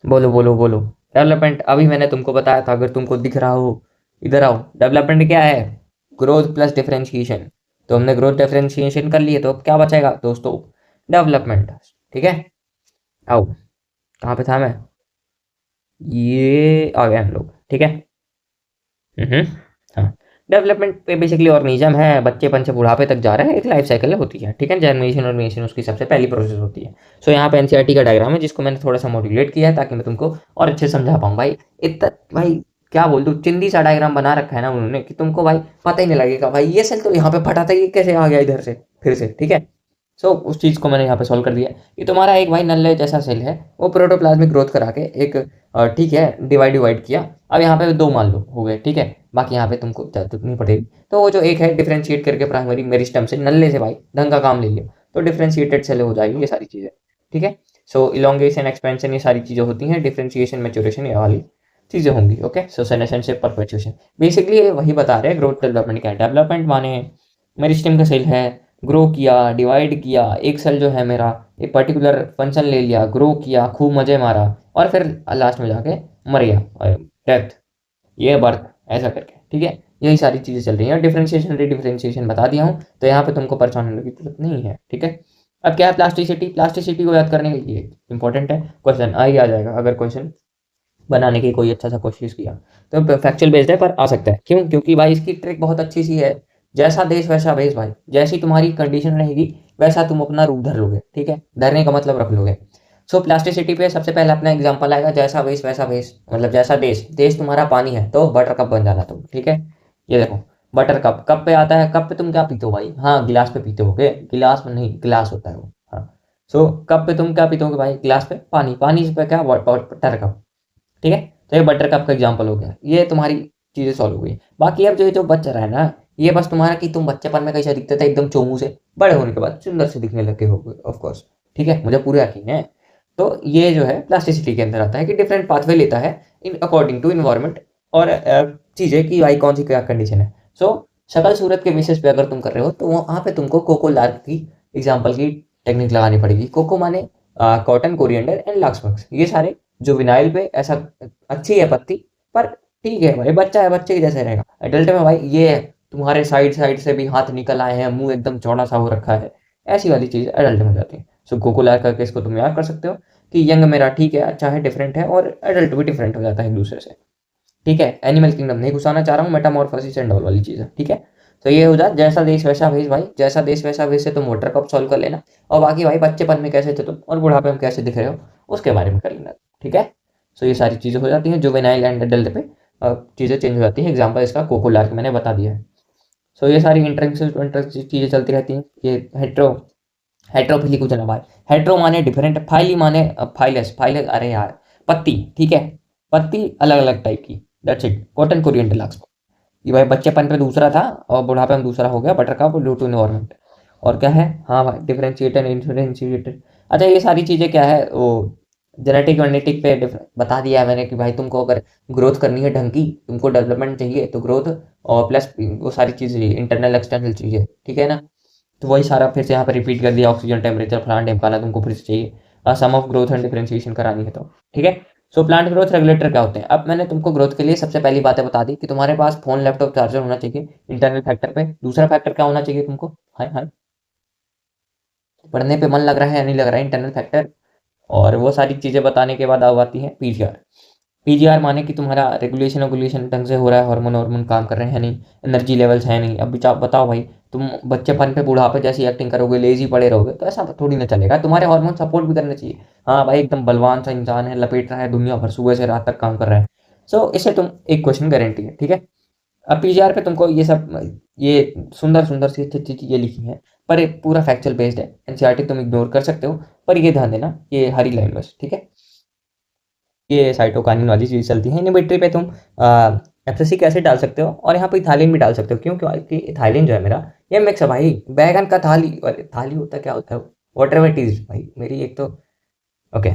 बोलो बोलो बोलो। डेवलपमेंट अभी मैंने तुमको बताया था, अगर तुमको दिख रहा हो इधर आओ। डेवलपमेंट क्या है, ग्रोथ प्लस डिफरेंशिएशन। तो हमने ग्रोथ डिफरेंशिएशन कर लिए, तो अब क्या बचेगा दोस्तों, डेवलपमेंट, ठीक है। आओ, कहाँ पे था मैं, ये आ गए हम लोग, ठीक है। हाँ, डेवलपमेंट पे बेसिकली ऑर्गेनिज्म है, बच्चेपन से बुढ़ापे तक जा रहा है, एक लाइफ साइकिल होती है, ठीक है। जर्मिनेशन ऑर्गेनाइजेशन उसकी सबसे पहली प्रोसेस होती है। सो यहाँ पे एनसीईआरटी का डायग्राम है जिसको मैंने थोड़ा सा मॉड्यूलेट किया है ताकि मैं तुमको और अच्छे से समझा पाऊँ भाई। इतना भाई क्या बोल दूँ, चिंदी सा डायग्राम बना रखा है ना उन्होंने कि तुमको भाई पता ही नहीं लगेगा भाई ये सेल तो यहाँ पे फटा था, ये कैसे आ गया इधर से फिर से, ठीक है। सो उस चीज़ को मैंने यहाँ पे सॉल्व कर दिया कि तुम्हारा एक भाई नल्ले जैसा सेल है, वो प्रोटोप्लाज्मिक ग्रोथ करा के एक ठीक है डिवाइड किया। अब यहाँ पे दो मान लो हो गए, ठीक है, बाकी यहाँ पे तुमको जरूरत नहीं पड़ेगी। तो वो जो एक है डिफरेंशिएट करके प्राइमरी मेरिस्टम से नल्ले से भाई ढंग का काम ले लिया तो डिफरेंशिएटेड सेल हो जाएगी ये सारी चीज़ें, ठीक है। सो इलोंगेशन एक्सपेंशन ये सारी चीज़ें होती हैं, डिफरेंशिएशन मैच्योरेशन ये वाली चीज़ें होंगी, ओके। सो सेनेशन परपेचुएशन बेसिकली वही बता रहे हैं ग्रोथ डेवलपमेंट क्या है। डेवलपमेंट माने मेरिस्टम का सेल है, ग्रो किया, डिवाइड किया, एक सेल जो है मेरा एक पर्टिकुलर फंक्शन ले लिया, ग्रो किया, खूब मजे मारा और फिर लास्ट में जाके मर गया, डेथ, ये बर्थ, ऐसा करके, ठीक है। यही सारी चीज़ें चल रही हैं। डिफरेंशिएशन डिफरेंशिएशन बता दिया हूँ तो यहाँ पे तुमको परेशान होने की जरूरत नहीं है, ठीक है। अब क्या है प्लास्टिसिटी, प्लास्टिसिटी को याद करने के लिए इंपॉर्टेंट है, क्वेश्चन आ ही आ जाएगा अगर क्वेश्चन बनाने की कोई अच्छा सा कोशिश किया तो फैक्चुअल बेस्ड है पर आ सकता है। क्यों? क्योंकि भाई इसकी ट्रिक बहुत अच्छी सी है, जैसा देश वैसा भेष भाई, जैसी तुम्हारी कंडीशन रहेगी वैसा तुम अपना रूप धर लोगे, ठीक है, धरने का मतलब रख लोगे। सो प्लास्टिसिटी पे सबसे पहले अपना एग्जांपल आएगा, जैसा वेश वैसा भेष, मतलब जैसा देश, देश तुम्हारा पानी है तो बटर कप बन जाना तुम, ठीक है। ये देखो बटर कप, कप पे आता है, कप पे तुम क्या पीते हो भाई? हाँ गिलास पे पीते होगे, गिलास में नहीं गिलास होता है वो, हाँ। सो कप पे तुम क्या पीते होगे भाई? गिलास पे पानी, पानी पे क्या बटर कप, ठीक है। तो ये बटर कप का एग्जाम्पल हो गया, ये तुम्हारी चीज़ें सॉल्व हो गई। बाकी अब जो बच रहा है ना, ये बस तुम्हारा कि तुम बच्चेपन में कैसा दिखते थे एकदम चोमू से, बड़े होने के बाद सुंदर से दिखने लगे हो ऑफ कोर्स, ठीक है, मुझे पूरा यकीन है। तो ये जो है प्लास्टिसिटी के अंदर आता है कि डिफरेंट पाथवे लेता है इन अकॉर्डिंग टू इन्वायरमेंट और चीज़ें की भाई कौन सी क्या कंडीशन है। सो शक्ल सूरत के बेसिस पे अगर तुम कर रहे हो तो वहाँ पे तुमको कोको लार्क की एग्जाम्पल की टेक्निक लगानी पड़ेगी। कोको माने कॉटन, कोरिएंडर एंड लाक्समक्स, ये सारे जो विनाइल पे ऐसा अच्छी है पत्ती, पर ठीक है भाई बच्चा है, बच्चे की जैसे रहेगा। एडल्ट में भाई ये है तुम्हारे साइड साइड से भी हाथ निकल आए हैं, मुंह एकदम चौड़ा सा हो रखा है, ऐसी वाली चीज़ एडल्ट में हो जाती है। सो कोकोलार का केस को तुम याद कर सकते हो कि यंग मेरा ठीक है, अच्छा है, डिफरेंट है, और एडल्ट भी डिफरेंट हो जाता है एक दूसरे से, ठीक है। एनिमल किंगडम नहीं घुसाना चाह रहा हूँ, मेटामॉर्फोसिस एंड ऑल वाली चीज़ है, ठीक है। तो ये हो जाए जैसा देश वैसा भेष भाई, जैसा देश वैसा भेष से तुम वाटर कप सॉल्व कर लेना, और बाकी भाई बच्चेपन में कैसे थे तुम और बुढ़ापे में कैसे दिख रहे हो उसके बारे में कर लेना, ठीक है। सो ये सारी चीज़ें हो जाती हैं, जुवेनाइल एंड एडल्ट पे चीज़ें चेंज हो जाती हैं। एग्जाम्पल इसका कोकोलार्क मैंने बता दिया है। सो ये सारी इंटरेस्ट चीज़ें चलती रहती हैं। ये हेट्रोफिली कुछ ना भाई, हेट्रो माने डिफरेंट, फाइली माने फाइलस, फाइलस अरे यार पत्ती, ठीक है, पत्ती अलग अलग टाइप की, that's it. Cotton, coriander, lakhs, ये भाई बच्चेपन पे दूसरा था और बुढ़ापे में दूसरा हो गया, buttercup due to environment. और क्या है, हाँ भाई डिफरेंशिएटर, इन्फ्लुएंशिएटर। अच्छा ये सारी चीज़ें क्या है, वो जेनेटिक वेनेटिक पे बता दिया है मैंने कि भाई तुमको अगर ग्रोथ करनी है ढंग की, तुमको डेवलपमेंट चाहिए तो ग्रोथ और प्लस वो सारी चीज़ें चाहिए, इंटरनल एक्सटर्नल चीज़ें, ठीक है ना। तो वही सारा फिर से यहाँ पर रिपीट कर दिया, ऑक्सीजन, टेम्परेचर, प्लांट ढमकाना तुमको फिर से चाहिए, सम ऑफ ग्रोथ एंड डिफरेंशिएशन करानी है तो, ठीक है। सो प्लांट ग्रोथ रेगुलेटर क्या होते हैं? अब मैंने तुमको ग्रोथ के लिए सबसे पहली बातें बता दी कि तुम्हारे पास फोन, लैपटॉप, चार्जर होना चाहिए इंटरनल फैक्टर पे। दूसरा फैक्टर क्या होना चाहिए तुमको? हाय हाय, पढ़ने पे मन लग रहा है या नहीं लग रहा है, इंटरनल फैक्टर। और वो सारी चीज़ें बताने के बाद अब आती है पीजीआर। पीजीआर माने कि तुम्हारा रेगुलेशन रेगुलेशन ढंग से हो रहा है, हार्मोन हार्मोन काम कर रहे हैं नहीं, एनर्जी लेवल्स है नहीं। अब बताओ भाई, तुम बच्चेपन पे बुढ़ापे जैसी एक्टिंग करोगे, लेजी पड़े रहोगे तो ऐसा थोड़ी ना चलेगा, तुम्हारे हार्मोन सपोर्ट भी करने चाहिए। हाँ भाई एकदम बलवान सा इंसान है, लपेट रहा है दुनिया भर, सुबह से रात तक काम कर रहा है। सो इससे तुम एक क्वेश्चन गारंटी है, ठीक है। अब पीजीआर पे तुमको ये सब ये सुंदर सुंदर सी अच्छी अच्छी चीज़ें लिखी हैं, पर एक पूरा फैक्चुअल बेस्ड है, एनसीईआरटी तुम इग्नोर कर सकते हो, पर ये ध्यान देना ये हरी लाइन बस, ठीक है। ये साइटोकाइनिन वाली चीज़ चलती है। इनहिबिटरी पे तुम एब्सिसिक एसिड डाल सकते हो और यहाँ पे इथाइलिन भी डाल सकते हो। क्यों? क्योंकि इथाइलिन जो है मेरा ये मिक्स है भाई, बैगन का थाली, थाली होता क्या होता है, वॉट एवर इट इज भाई मेरी एक तो, ओके।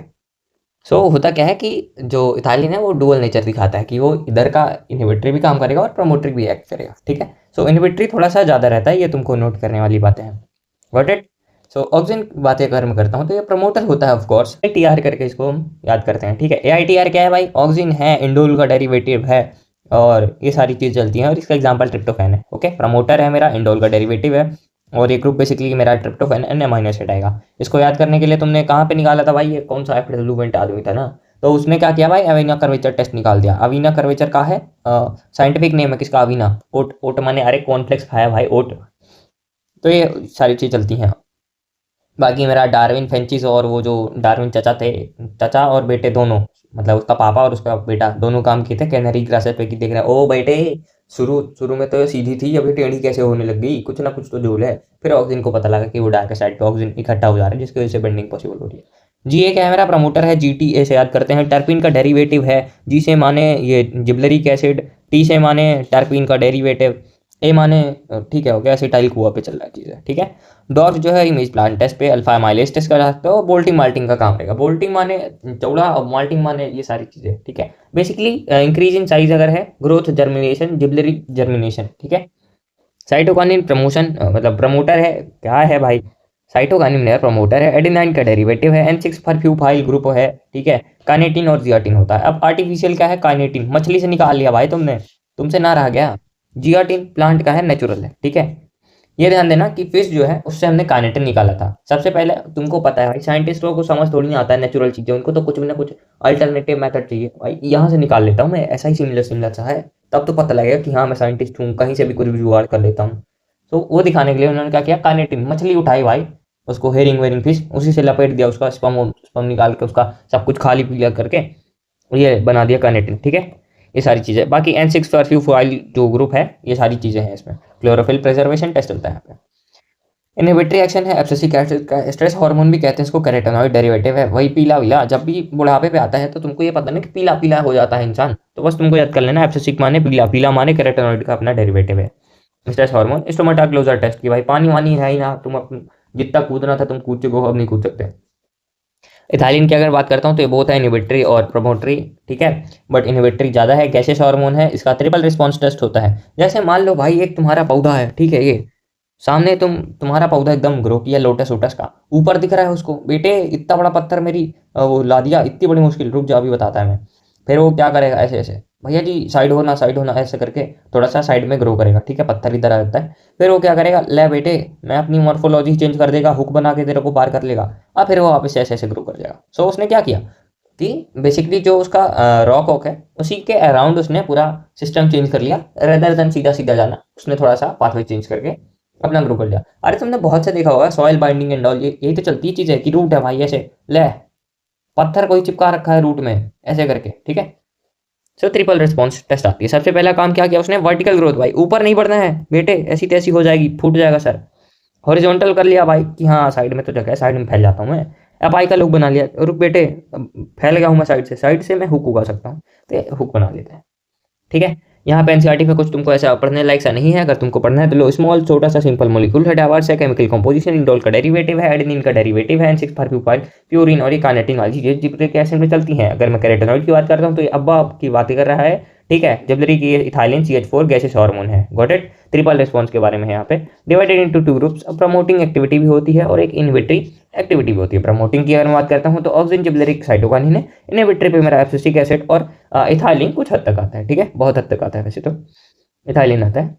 सो होता क्या है कि जो इथाइलिन है वो डुअल नेचर दिखाता है कि वो इधर का इनहिबिटरी भी काम करेगा और प्रमोटरी भी एक्ट करेगा, ठीक है। सो इनहिबिटरी थोड़ा सा ज़्यादा रहता है, ये तुमको नोट करने वाली बातें हैं, गॉट इट। सो ऑक्सीजन की बातें अगर मैं करता हूँ तो ये प्रमोटर होता है ऑफ कोर्स, AITR करके इसको हम याद करते हैं, ठीक है। AITR क्या है भाई? ऑक्सीजन है, इंडोल का डेरिवेटिव है, और ये सारी चीज़ चलती हैं, और इसका एग्जांपल ट्रिप्टोफैन है, ओके। प्रमोटर है मेरा, इंडोल का डेरिवेटिव है, और ये ग्रुप बेसिकली मेरा ट्रिप्टोफैन एन अमीनो एसिड आएगा। इसको याद करने के लिए तुमने कहाँ पे निकाला था भाई, ये कौन सा एफ्लुएंट आदमी था ना, तो उसने क्या किया भाई, अवीना कर्वेचर टेस्ट निकाल दिया। अवीना कर्वेचर का है साइंटिफिक नेम है किसका, अवीना। ओट, ओट माने अरे कॉर्नफ्लेक्स खाया भाई, ओट। तो ये सारी चीज चलती हैं। बाकी मेरा डार्विन फेंचिस और वो जो डार्विन चचा थे, चचा और बेटे दोनों, मतलब उसका पापा और उसका बेटा दोनों काम किए थे कैनरी ग्रासेस पे, कि देख रहे हैं ओ बेटे, शुरू शुरू में तो ये सीधी थी, अभी टेढ़ी कैसे होने लग गई, कुछ ना कुछ तो झोल है। फिर ऑक्सीजन को पता लगा कि वो डार्क साइड पे ऑक्सीजन इकट्ठा हो जा रहा है, जिसकी वजह से बेंडिंग पॉसिबल हो रही है। जी ए क्या है, मेरा प्रमोटर है। जी टी ए से याद करते हैं, टर्पिन का डेरिवेटिव है। जी से माने ये जिब्लरिक एसिड, टी से माने टर्पिन का डेरिवेटिव, ए माने ठीक है, हो गया एसिटाइल कुआ पे चल रहा है चीज़, ठीक है। डॉर्च जो है इमेज प्लांट टेस्ट पे, अल्फा माइलेज टेस्ट कर सकते हो। बोल्टिंग माल्टिंग का काम रहेगा। बोल्टिंग माने चौड़ा और माल्टिंग माने ये सारी चीज़ें, ठीक है। बेसिकली इंक्रीज इन साइज अगर है, ग्रोथ जर्मिनेशन, जिब्लरी जर्मिनेशन, ठीक है। साइटोकाइनिन प्रमोशन मतलब प्रमोटर है, क्या है भाई, साइटोकाइनिन है प्रमोटर है। एडेनाइन का डेरिवेटिव है। N6 फॉरफ्यूफाइल ग्रुप है, ठीक है। काइनेटिन और जियाटिन होता है। अब आर्टिफिशियल क्या है, काइनेटिन मछली से निकाल लिया भाई तुमने, तुमसे ना रह गया। जियाटिन प्लांट का है, नेचुरल है, ठीक है। ये ध्यान देना कि फिश जो है उससे हमने काइनेटिन निकाला था सबसे पहले। तुमको पता है भाई, साइंटिस्टों को समझ थोड़ी नहीं आता है नेचुरल चीजें, उनको तो कुछ भी ना कुछ अल्टरनेटिव मेथड चाहिए। भाई यहाँ से निकाल लेता हूँ मैं, ऐसा ही सिमिलर सिमिलर सा है, तब तो पता लगेगा कि हाँ मैं साइंटिस्ट हूँ, कहीं से भी कुछ भी जुगाड़ कर लेता हूँ। तो वो दिखाने के लिए उन्होंने क्या किया, काइनेटिन मछली उठाई भाई, उसको हेरिंग वेरिंग फिश, उसी से लपेट दिया, उसका स्पम स्पम निकाल के उसका सब कुछ खाली पीला करके ये बना दिया काइनेटिन, ठीक है। ये सारी चीज़ें। बाकी N6 फॉरफ्यूफाइल जो ग्रुप है, ये सारी चीज़ें हैं इसमें। क्लोरोफिल प्रिजर्वेशन टेस्ट चलता है यहाँ पे। इनहिबिटरी एक्शन है एब्सिसिक एसिड का। स्ट्रेस हार्मोन भी कहते हैं इसको, कैरोटेनॉइड डेरिवेटिव है। वही पीला पीला, जब भी बुढ़ापे पे आता है तो तुमको ये पता नहीं कि पीला पीला हो जाता है इंसान, तो बस तुमको याद कर लेना, एब्सिसिक माने पीला, पीला माने कैरोटेनॉइड का अपना डेरिवेटिव है। Stress hormone. Stomata closure test की भाई, पानी वानी है ही ना, तुम जितना कूदना था तुम कूद चुके हो, अब नहीं कूद सकते। इथाइलिन की अगर बात करता हूँ तो ये बहुत है इनहिबिटरी और प्रमोटरी, ठीक है। बट इनहिबिटरी ज़्यादा है, गैसेस हार्मोन है, इसका ट्रिपल रिस्पॉन्स टेस्ट होता है। जैसे मान लो भाई एक तुम्हारा पौधा है, ठीक है, ये सामने तुम्हारा पौधा एकदम ग्रो किया लोटस वोटस का, ऊपर दिख रहा है उसको, बेटे इतना बड़ा पत्थर मेरी वो ला दिया, इतनी बड़ी मुश्किल, रुक जा अभी बताता है मैं। फिर वो क्या करेगा, ऐसे ऐसे भैया जी साइड होना ऐसे करके थोड़ा सा साइड में ग्रो करेगा, ठीक है, पत्थर इधर आ जाता है। फिर वो क्या करेगा, ले बेटे मैं अपनी मॉर्फोलॉजी चेंज कर देगा, हुक बना के तेरे को पार कर लेगा, और फिर वो वापस ऐसे ऐसे ग्रो कर जाएगा। सो उसने क्या किया कि बेसिकली जो उसका रॉक वॉक है उसी के अराउंड उसने पूरा सिस्टम चेंज कर लिया, रेदर देन सीधा सीधा जाना, उसने थोड़ा सा पाथवे चेंज करके अपना ग्रो कर लिया। अरे तुमने बहुत से देखा होगा सॉइल बाइंडिंग एंड ऑल, ये यही तो चलती चीज़ है कि रूट है भाई, ऐसे ले पत्थर कोई चिपका रखा है रूट में ऐसे करके, ठीक है। सो ट्रिपल रिस्पॉन्स टेस्ट आती है। सबसे पहला काम क्या किया उसने, वर्टिकल ग्रोथ भाई, ऊपर नहीं बढ़ना है बेटे, ऐसी तैसी हो जाएगी, फूट जाएगा सर। हॉरिजॉन्टल कर लिया भाई कि हाँ साइड में तो जगह है, साइड में फैल जाता हूँ मैं। एपाई का लुक बना लिया, रुक बेटे फैल गया हूँ मैं साइड से मैं हुक उगा सकता हूँ, तो हुक बना लेते हैं, ठीक है। यहाँ पे एनसीईआरटी में कुछ तुमको ऐसा पढ़ने लायक सा नहीं है, अगर तुमको पढ़ना है तो लो। स्मॉल छोटा सा सिंपल मॉलिक्यूल है, डाइवर्स है, केमिकल कंपोजिशन, इंडोल का डेरिवेटिव है, एडेनिन का डेरिवेटिव है, N6 फॉरफ्यूफाइल, प्यूरिन और ये काइनेटिन वाली चीजें जिब्रेलिक एसिड में चलती हैं। अगर मैं कैरोटेनॉइड की बात करता हूँ तो ये अब्बा की बातें कर रहा है, ठीक है। जिब्रेलिक की इथाइलिन CH4 गैसेस हार्मोन है, गॉट इट। ट्रिपल रिस्पॉन्स के बारे में है यहाँ पे, divided into two groups. Promoting activity भी होती है और एक इनहिबिटरी एक्टिविटी भी होती है। प्रमोटिंग की अगर मैं बात करता हूँ तो ऑक्सीजन, जिब्रेलिक, साइटोकाइनिन है। इनहिबिटरी पे मेरा एब्सिसिक एसिड और इथाइलिन कुछ हद तक आता है, ठीक है, बहुत हद तक आता है वैसे तो इथाइलिन आता है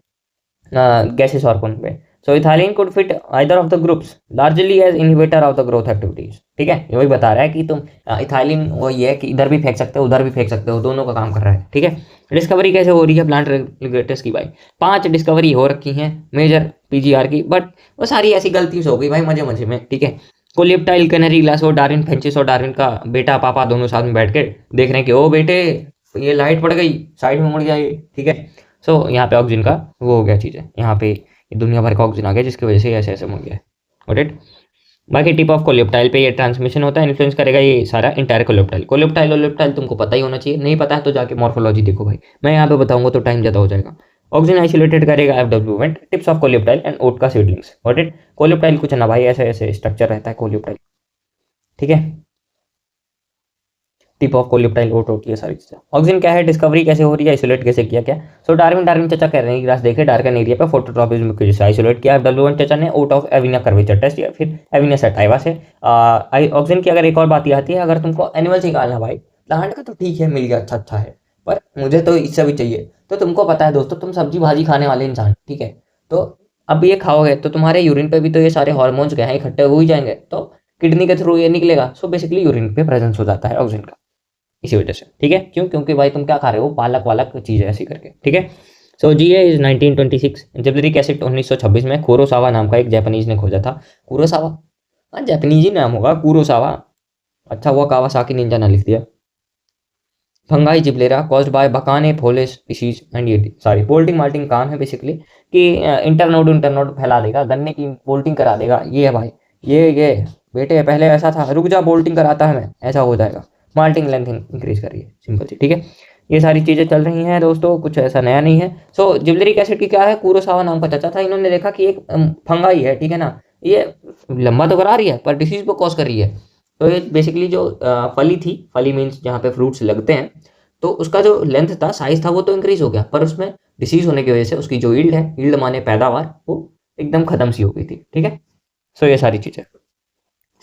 गैसेस हार्मोन पे। So ethylene could fit either of the groups largely as inhibitor of the growth activities, ठीक है। ये वही बता रहा है कि तुम इथाइलिन वही है कि इधर भी फेंक सकते हो उधर भी फेंक सकते हो, दोनों का काम कर रहा है, ठीक है। डिस्कवरी कैसे हो रही है प्लांट रेगुलेटर्स की भाई, 5 डिस्कवरी हो रखी हैं मेजर पीजीआर की, बट वो सारी ऐसी गलती से हो गई भाई मजे मजे में, ठीक है। कोलिप्टाइल, कैनरी ग्लास और डार्विन फेंचिस और डार्विन का बेटा पापा दोनों साथ में बैठ के देख रहे हैं कि ओ बेटे ये लाइट पड़ गई, साइड में मुड़ जाए, ठीक है। सो यहाँ पे ऑक्सीजन का वो हो गया चीज़ है, यहाँ पे दुनिया भर का ऑक्सीजन आ गया जिसकी वजह से ऐसे ऐसे मुड़ गया, गॉट इट। बाकी टिप ऑफ कोलेप्टाइल पे ये ट्रांसमिशन होता है, इन्फ्लुएंस करेगा ये सारा इंटायर कोलेप्टाइल। कोलेप्टाइल ओलेप्टाइल तुमको पता ही होना चाहिए, नहीं पता है तो जाके मॉर्फोलॉजी देखो भाई, मैं यहाँ पे बताऊंगा तो टाइम ज़्यादा हो जाएगा। ऑक्सीजन आइसोलेटेड करेगा FW event. Tips of coleoptile and oat का सीडलिंग्स, गॉट इट। कोलेप्टाइल कुछ ना भाई, ऐसे ऐसे स्ट्रक्चर रहता है कोलेप्टाइल, ठीक है। टिप ऑफ कोलिप्टाइल ओट होती है सारी चीज़ें। ऑक्सीजन क्या है, डिस्कवरी कैसे हो रही है, आइसोलेट कैसे किया क्या। सो डार्विन चचा कह रहे हैं ग्रास देखे डार्कन एरिया पे फोटोट्रॉपिज्म की वजह से आइसोलेट किया। W1 चचा ने out of avena curvature test या फिर एविना सटाइवा से। ऑक्सीजन की अगर एक और बात ये आती है, अगर तुमको एनिमल निकालना भाई, प्लांट का तो ठीक है मिल गया अच्छा अच्छा है, पर मुझे तो इससे भी चाहिए। तो तुमको पता है दोस्तों, तुम सब्जी भाजी खाने वाले इंसान, ठीक है, तो अब ये खाओगे तो तुम्हारे यूरिन पे भी तो ये सारे हॉर्मोन्स गए हैं इकट्ठे हो ही जाएंगे, तो किडनी के थ्रू ये निकलेगा। सो बेसिकली यूरिन पे प्रेजेंस हो जाता है ऑक्सीजन का। इसी वजह से, ठीक है। क्यों? क्योंकि भाई तुम क्या खा रहे हो, पालक वालक चीज़ है ऐसी करके, ठीक है। सो जीए इज 1926। जिब्रेलिक एसिड 1926 में कुरोसावा नाम का एक जापानीज ने खोजा था। कुरोसावा, हाँ जापानीज ही नाम होगा कुरोसावा। अच्छा हुआ कावासाकी निंजा ना लिख दिया। Fungi Gibberella caused by bakanae foolish species and ये सारी पोल्टिंग माल्टिंग काम है बेसिकली कि इंटरनोड फैला देगा, गन्ने की बोल्टिंग करा देगा। ये है भाई, ये बेटे पहले ऐसा था, रुक जा बोल्टिंग कराता है मैं, ऐसा हो जाएगा। माल्टिंग लेंथ इंक्रीज करिए, सिंपल सी, ठीक है। ये सारी चीज़ें चल रही हैं दोस्तों, कुछ ऐसा नया नहीं है। सो जिब्लेरिक एसिड की क्या है, कुरोसावा नाम का चाचा था, इन्होंने देखा कि एक फंगाई है, ठीक है ना, ये लंबा तो करा रही है पर डिसीज को कॉज कर रही है। तो ये बेसिकली जो फली थी, फली मीन्स जहाँ पे फ्रूट्स लगते हैं, तो उसका जो लेंथ था, साइज था, वो तो इंक्रीज हो गया, पर उसमें डिसीज होने की वजह से उसकी जो यील्ड है, यील्ड माने पैदावार, वो एकदम खत्म सी हो गई थी, ठीक है। सो ये सारी चीज़ें।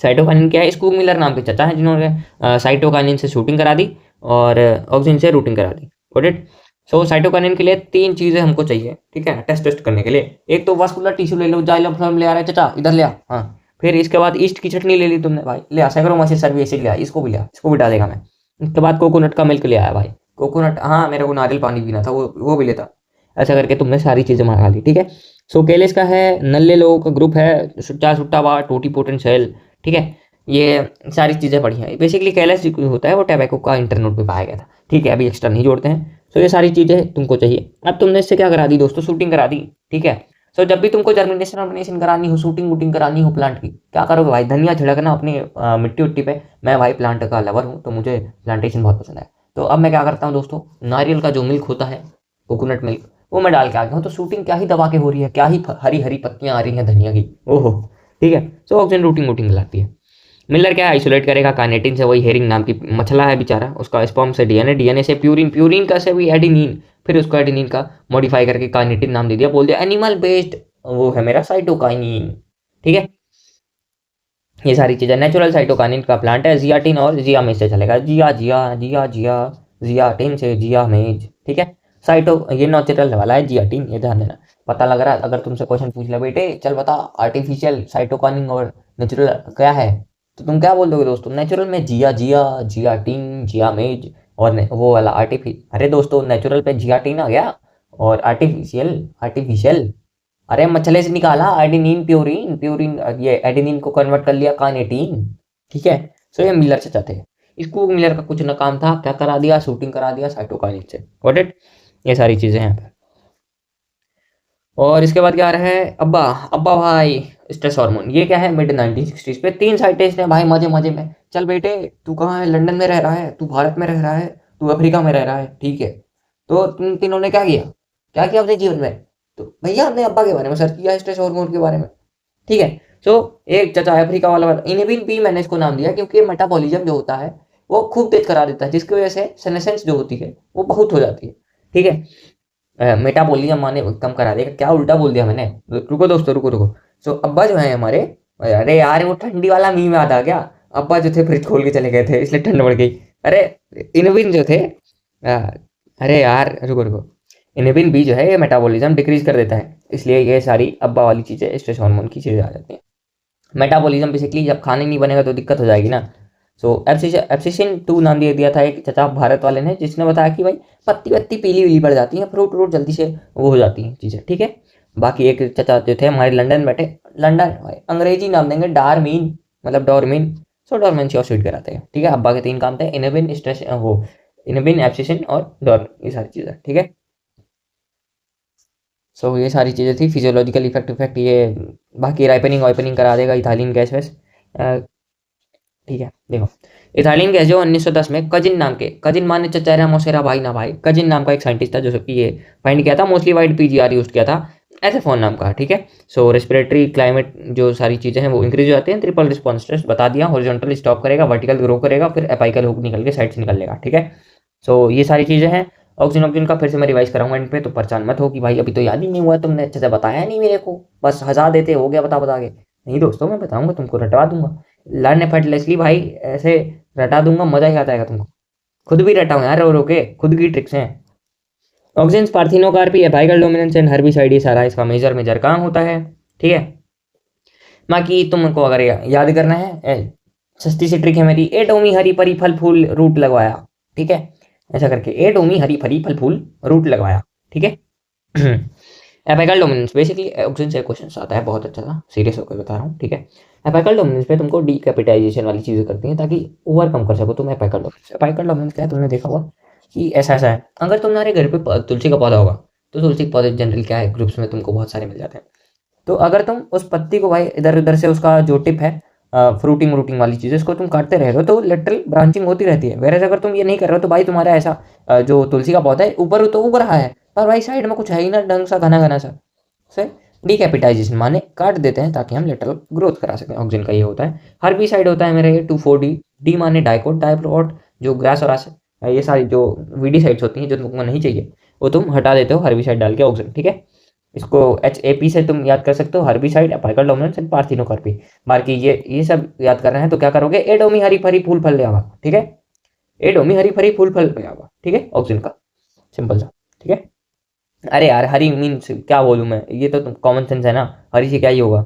साइटोकाइनिन क्या है, स्कूग मिलर नाम के चाचा हैं जिन्होंने साइटोकाइनिन से शूटिंग करा दी और ऑक्सिन से रूटिंग करा दी, गॉट इट। सो साइटोकाइनिन के लिए 3 चीज़ें हमको चाहिए, ठीक है, टेस्ट करने के लिए। एक तो वास्कुलर टिश्यू ले लो, जाइलोफ्लोम ले आ रहा है चाचा, इधर ले आ, हाँ। फिर इसके बाद ईस्ट की चटनी ले ली तुमने भाई, ले आ, सैकरोमाइसिस सर्विएसिड ले आ, इसको भी ले आ, इसको भी डालेगा मैं। उसके बाद कोकोनट का मिल्क ले आया भाई, कोकोनट, हाँ मेरे को नारियल पानी पीना था, वो भी लेता। ऐसा करके तुमने सारी चीज़ें मंगा ली, ठीक है। सो केलेस का है, नल्ले लोगों का ग्रुप है, सुट्टा सुट्टा बा टोटी पोटेंट सेल, ठीक है। ये सारी चीज़ें बढ़िया है। बेसिकली कैलेस जो होता है वो टैबैको का इंटरनोड पे पाया गया था, ठीक है, अभी एक्स्ट्रा नहीं जोड़ते हैं। सो ये सारी चीज़ें तुमको चाहिए। अब तुमने इससे क्या करा दी दोस्तों, शूटिंग करा दी, ठीक है। सो जब भी तुमको जर्मिनेशन वर्मिनेशन करानी हो, शूटिंग वूटिंग करानी हो प्लांट की, क्या करोगे भाई, धनिया छिड़कना अपनी मिट्टी उट्टी पे। मैं भाई प्लांट का लवर हूँ, तो मुझे प्लांटेशन बहुत पसंद है। तो अब मैं क्या करता हूँ दोस्तों, नारियल का जो मिल्क होता है, कोकोनट मिल्क, वो मैं डाल के आ गया हूँ। तो शूटिंग क्या ही दबा के हो रही है, क्या ही हरी हरी पत्तियां आ रही हैं धनिया की, ओहो, ठीक है। सो ऑक्सीजन रूटिंग वूटिंग लाती है। मिलर क्या है, आइसोलेट करेगा काइनेटिन से, वही हेरिंग नाम की मछला है बेचारा, उसका स्पर्म से डीएनए, डीएनए से प्यूरिन, प्यूरिन का से भी एडिनिन, फिर उसको एडिनिन का मॉडिफाई करके काइनेटिन नाम दे दिया, बोल दिया एनिमल बेस्ड, वो है मेरा साइटोकाइनिन, ठीक है। ये सारी चीज़ें नेचुरल साइटोकाइनिन का प्लांट है। जियाटिन और जियामेज से चलेगा, जिया जिया जिया जिया, जियाटिन से जियामेज, ठीक है। साइटो ये नेचुरल वाला है जियाटिन, ये ध्यान देना। पता लग रहा है अगर तुमसे क्वेश्चन पूछ ले, बेटे चल बता आर्टिफिशियल साइटोकाइनिन और नेचुरल क्या है, तो तुम क्या बोल दोगे दोस्तों, नेचुरल में जिया जिया, जियाटिन, जियामेज, और वो वाला अरे दोस्तों नेचुरल पे जियाटिन आ गया, और आर्टिफिशियल, आर्टिफिशियल, अरे मछले से निकाला एडेनिन, प्यूरिन, प्यूरिन ये एडेनिन को कन्वर्ट कर लिया काइनेटिन, ठीक है। सो ये मिलर से चाहते हैं। इसको मिलर का कुछ ना काम था, क्या करा दिया, शूटिंग करा दिया साइटोकाइनिन से, गॉट इट। ये सारी चीजें हैं। और इसके बाद क्या आ रहा है, अब्बा, अब्बा भाई स्ट्रेस हार्मोन, ये क्या है, मिड 1960s पे 3 साइंटिस्ट हैं भाई, मजे मजे में। चल बेटे तू कहाँ है, लंदन में रह रहा है, तू भारत में रह रहा है, तू अफ्रीका में रह रहा है, ठीक है। तो तुम तीनों ने क्या किया, क्या किया अपने जीवन में, तो भैया हमने अब्बा के बारे में सर्च किया, स्ट्रेस हार्मोन के बारे में, ठीक है। सो एक चाचा अफ्रीका वाला इनहिबिन बी, मैंने इसको नाम दिया क्योंकि मेटाबॉलिज्म जो होता है वो खूब तेज करा देता है, जिसकी वजह से सेनेसेंस जो होती है वो बहुत हो जाती है, ठीक है। मेटाबॉलिज्म माने कम करा देगा, क्या उल्टा बोल दिया मैंने, रुको दोस्तों रुको रुको। सो अब्बा जो है हमारे, अरे यार वो ठंडी वाला मीम याद आ गया, अब्बा जो थे फ्रिज खोल के चले गए थे इसलिए ठंड बढ़ गई। अरे इनबिन जो थे, अरे यार रुको रुको, इनहिबिन बी जो है ये मेटाबॉलिज्म डिक्रीज कर देता है, इसलिए ये सारी अब्बा वाली चीज़ें स्ट्रेस हार्मोन की चीज़ें आ जाती हैं। मेटाबॉलिज्म बेसिकली जब खाने नहीं बनेगा तो दिक्कत हो जाएगी ना। सो एब्सिशन 2 नाम दिया था एक चाचा भारत वाले ने, जिसने बताया कि भाई पत्ती पत्ती पीली पीली पड़ जाती है, फ्रूट फ्रूट जल्दी से वो हो जाती हैं चीज़ें, ठीक है। बाकी एक चाचा जो थे हमारे लंदन बैठे, लंदन अंग्रेजी नाम देंगे डार्मिन, मतलब डॉर्मिन। सो डॉर्मेंसी और स्वीट कराते हैं, ठीक है। अब्बा के 3 काम थे, इनहिबिन, स्ट्रेस, वो इनहिबिन, एब्सिशन और डॉर्मिन, ये सारी चीज़ें, ठीक है। सो ये सारी चीज़ें थी फिजियोलॉजिकल इफेक्ट इफेक्ट ये। बाकी राइपनिंग वाइपनिंग करा देगा इथाइलिन गैस वैस, ठीक है। देखो इथाइलिन गैस जो 1910 में कजिन नाम के, कजिन माने चचेरा मौसेरा भाई ना भाई, कजिन नाम का एक साइंटिस्ट था जो कि ये फाइंड किया था, मोस्टली वाइड पीजीआर यूज किया था, ऐसे फोन नाम का, ठीक है। सो रेस्पिरेटरी क्लाइमेट जो सारी चीज़ें हैं वो इंक्रीज हो जाती हैं, ट्रिपल रिस्पॉन्स टेस्ट बता दिया, हॉरिजॉन्टल स्टॉप करेगा, वर्टिकल ग्रो करेगा, फिर एपाइकल हुक निकल के साइड से निकल लेगा, ठीक है। सो ये सारी चीज़ें हैं। ऑक्सीजन ऑक्सीजन का फिर से मैं रिवाइज कराऊंगा इन पे, तो परेशान मत हो कि भाई अभी तो याद ही नहीं हुआ, तुमने अच्छे से बताया नहीं मेरे को, बस हंसा देते हो गया बता बता के। नहीं दोस्तों मैं बताऊंगा तुमको, रटवा दूंगा, लर्न एफर्टलेसली भाई, ऐसे रटा दूंगा, मजा ही आता है तुमको। खुद भी रटा हूँ यार रो रो के, खुद की ट्रिक्स हैं। Oxygen parthenocarpy, apical dominance and herbicide, ये सारा इसका मेजर मेजर काम होता है, ठीक है। बाकी तुमको अगर याद करना है, सस्ती सी ट्रिक है मेरी, एटोमी हरी परी फल फूल रूट लगवाया, ठीक है, ऐसा करके ए डोमी हरी भरी फल फूल रूट लगवाया, ठीक है। एपिकल डोमिनेंस बेसिकली ऑक्सीजन से क्वेश्चन आता है, बहुत अच्छा था, सीरियस होकर बता रहा हूँ, ठीक है। एपिकल डोमिनेंस पे तुमको डीकैपिटाइजेशन वाली चीज़ें करती हैं ताकि ओवरकम कर सको तुम एपिकल डोमिनेंस। एपिकल डोमिनेंस क्या है, तुमने देखा होगा कि ऐसा ऐसा है, अगर तुम्हारे घर पे तुलसी का पौधा होगा तो तुलसी के पौधे जनरल क्या है, ग्रुप्स में तुमको बहुत सारे मिल जाते हैं। तो अगर तुम उस पत्ती को भाई इधर उधर से उसका जो टिप है फ्रूटिंग रूटिंग वाली चीज़ इसको तुम काटते रह रहे हो तो लिटरल ब्रांचिंग होती रहती है। वेरएज अगर तुम ये नहीं कर रहे हो तो भाई तुम्हारा ऐसा जो तुलसी का पौधा है ऊपर तो उग रहा है पर भाई साइड में कुछ है ही ना ढंग सा घना घना सा, से डीकैपिटाइजेशन माने काट देते हैं ताकि हम लेटरल ग्रोथ करा सकें। ऑक्सीजन का ये होता है। हर्बी साइड होता है मेरे ये 2,4-D, डी माने डाइकोट डाइप्रोट जो ग्रास और ये सारी जो वीडी साइड्स होती हैं जो तुमको नहीं चाहिए वो तुम हटा देते हो हर्बी साइड डाल के ऑक्सीजन, ठीक है। इसको HAP से तुम याद कर सकते हो, herbicide apical dominance and parthenocarpy. बाकी ये सब याद कर रहे हैं तो क्या करोगे, एडोमी हरी फरी फूल फल ले आवा, ठीक है। एडोमी हरी फरी फूल फल ले आवा, ठीक है, ऑक्सीजन का सिंपल सा, ठीक है। अरे यार हरी मीन्स क्या बोलूँ मैं, ये तो कॉमन सेंस है ना, हरी से क्या ही होगा,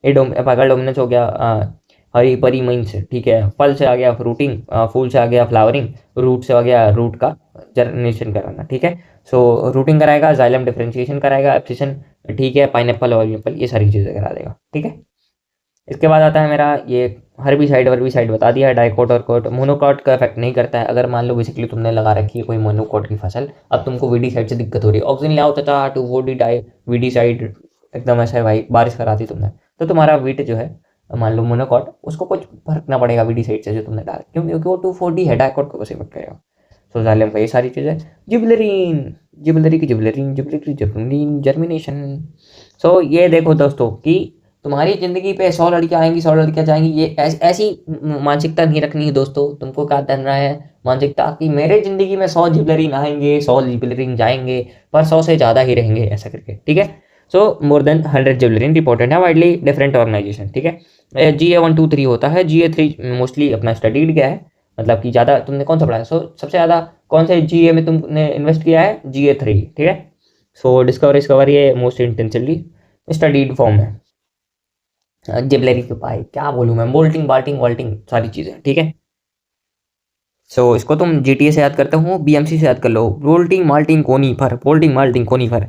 एपिकल डोमिनेंस हो गया हरी परी मीन्स, ठीक है। फल से आ गया फ्रूटिंग, फूल से आ गया फ्लावरिंग, रूट से आ गया रूट का जर्मिनेशन कराना, ठीक है। सो रूटिंग कराएगा, जाइलम डिफरेंशिएशन कराएगा, एब्सिशन, ठीक है, पाइनएप्पल और एप्पल ये सारी चीज़ें करा देगा, ठीक है। इसके बाद आता है मेरा ये हर्बिसाइड वर्बिसाइड बता दिया है, डाइकोट और कोट। मोनोकोट का इफेक्ट नहीं करता है। अगर मान लो बेसिकली तुमने लगा रखी है कोई मोनोकोट की फसल, अब तुमको वीडीसाइड से दिक्कत हो रही है, ऑक्सीजन ले आओ चाचा 2,4-D डाई वीडीसाइड एकदम ऐसा है भाई, बारिश कराती तुमने, तो तुम्हारा वीट जो है मान लो मोनोकोट उसको कुछ फर्क ना पड़ेगा वीडीसाइड से जो तुमने डाला, क्योंकि वो 2,4-D है, डाइकोट को कैसे इफेक्ट करेगा। सो जालिम का ये सारी चीज़ें। जिबलरीन, जिबलरी की जिबलरीन, जिबलरी की जिबलरीन जर्मिनेशन। सो ये देखो दोस्तों कि तुम्हारी ज़िंदगी पे 100 लड़कियां आएंगी 100 लड़कियां जाएंगी, ये ऐसी मानसिकता नहीं रखनी है दोस्तों। तुमको क्या करना है मानसिकता कि मेरे ज़िंदगी में 100 जिबलरीन आएंगे 100 जिबलरीन जाएंगे पर 100 से ज़्यादा ही रहेंगे, ऐसा करके, ठीक है। सो मोर देन 100 जिबलरीन रिपोर्टेड है वाइडली डिफरेंट ऑर्गेनाइजेशन, ठीक है। GA 1 2 3 होता है, GA 3 मोस्टली अपना स्टडीड गया है, मतलब कि ज़्यादा तुमने कौन सा पढ़ा है। सो सबसे ज़्यादा कौन से GA में तुमने इन्वेस्ट किया है, GA 3, ठीक है। सो डिस्कवर ये मोस्ट इंटेंसिवली स्टडीड फॉर्म है। जिबलरी के पाई क्या बोलूँ मैं, मोल्टिंग बाल्टिंग वॉल्टिंग सारी चीज़ें, ठीक है। सो इसको तुम GTA से याद करते हो, BMC से याद कर लो, bolting malting conifer, bolting malting conifer.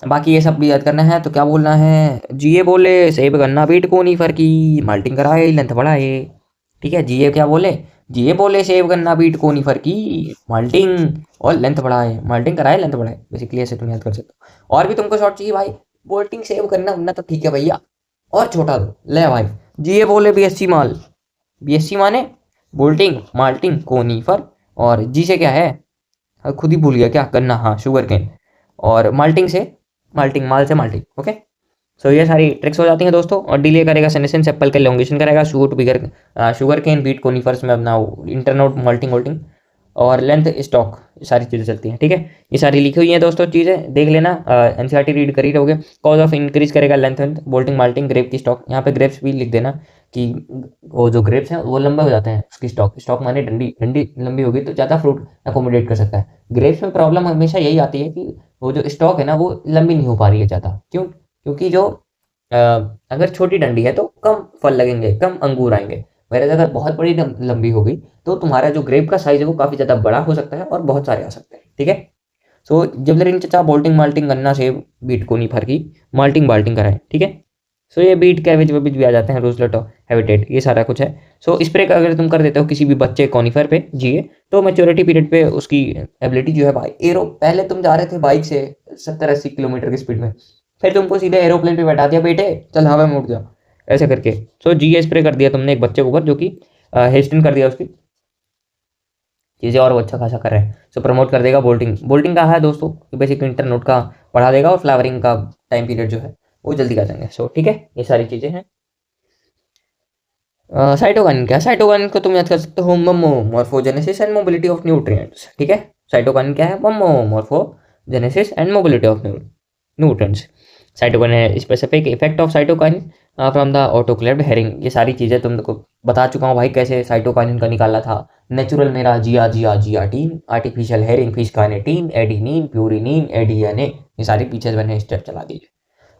बाकी ये सब भी याद करना है तो क्या बोलना है, GA बोले सेब गन्ना बीट कोनीफर की, माल्टिंग कराए लेंथ बढ़ाए, ठीक है। GA बोले सेब गन्ना बीट कोनीफर की, माल्टिंग और लेंथ बढ़ाए, माल्टिंग कराए लेंथ बढ़ाए, बेसिकली ऐसे तुम याद कर सकते हो। और भी तुमको शॉर्ट चाहिए भाई, बोल्टिंग सेव करना वरना तो ठीक है भैया, और छोटा दो ले भाई। GA बोले BSC माल, BSC माने बोल्टिंग माल्टिंग कोनीफर, और जी से क्या है खुद ही भूल गया क्या, गन्ना, हाँ शुगर केन, और माल्टिंग से माल्टिंग, माल से माल्टिंग, ओके। सो ये सारी ट्रिक्स हो जाती हैं दोस्तों। और डिले करेगा सेनेसेंस, एप्पल का एलोंगेशन करेगा, शूट बिगर शुगर केन बीट कोनीफर्स में अपना इंटरनोट माल्टिंग वोल्टिंग, और लेंथ स्टॉक, ये सारी चीज़ें चलती हैं, ठीक है। ये सारी लिखी हुई हैं दोस्तों, चीज़ें देख लेना, NCERT रीड कर ही रहोगे। कॉज ऑफ इंक्रीज करेगा लेंथ वेंथ, बोल्टिंग माल्टिंग, ग्रेप की स्टॉक, यहाँ पे ग्रेप्स भी लिख देना कि वो जो ग्रेप्स हैं वो लंबे हो जाते हैं, उसकी स्टॉक, स्टॉक माने डंडी, डंडी लंबी होगी तो ज़्यादा फ्रूट अकोमोडेट कर सकता है। ग्रेप्स में प्रॉब्लम हमेशा यही आती है कि वो जो स्टॉक है ना वो लंबी नहीं हो पा रही है ज़्यादा, क्यों, क्योंकि जो अगर छोटी डंडी है तो कम फल लगेंगे, कम अंगूर आएंगे। वैसे अगर बहुत बड़ी लंबी हो गई तो तुम्हारा जो ग्रेप का साइज है वो काफ़ी ज़्यादा बड़ा हो सकता है और बहुत सारे आ सकते हैं, ठीक है। सो जिबलरिन चचा बोल्टिंग माल्टिंग गन्ना सेब बीट कोनीफर की माल्टिंग बाल्टिंग कराएं, ठीक है। सो ये बीट कैबेज वेबेज भी आ जाते हैं, रोजलेट हैबिटेट, ये सारा कुछ है। सो स्प्रे अगर तुम कर देते हो किसी भी बच्चे कॉनीफर पे GA, तो मैच्योरिटी पीरियड पे उसकी एबिलिटी जो है भाई, एरो पहले तुम जा रहे थे बाइक से 70-80 किलोमीटर की स्पीड में, फिर तुमको सीधे एरोप्लेन पे बैठा दिया, बेटे चल हवा में उड़ जा, ऐसे करके। सो GA स्प्रे कर दिया तुमने एक बच्चे के ऊपर, जो कि हेस्टिन कर दिया उसकी चीज़ें और वो अच्छा खासा कर रहे हैं। सो प्रमोट कर देगा बोल्टिंग, बोल्टिंग का है दोस्तों बेसिक इंटरनोट का बढ़ा देगा, और फ्लावरिंग का टाइम पीरियड जो है वो जल्दी कर देंगे। सो ठीक है, ये सारी चीज़ें हैं। साइटोकाइन क्या, साइटोकाइन को तुम याद कर सकते हो, मम्मो morphogenesis and mobility of nutrients, ठीक है। साइटोकाइन क्या है, मम्मो morphogenesis and mobility of nutrients. Cytokine है specific effect of cytokine from the autoclaved herring. ये सारी चीज़ें तुमको बता चुका हूँ भाई, कैसे साइटोकाइन का निकाला था। नेचुरल मेरा जियाटीन, आर्टिफिशियल हेरिंग फिश काइनेटीन, एडिनिन, प्यूरिनिन, एडीएनए, ये सारी पीछे मैंने स्टेप चला दीजिए।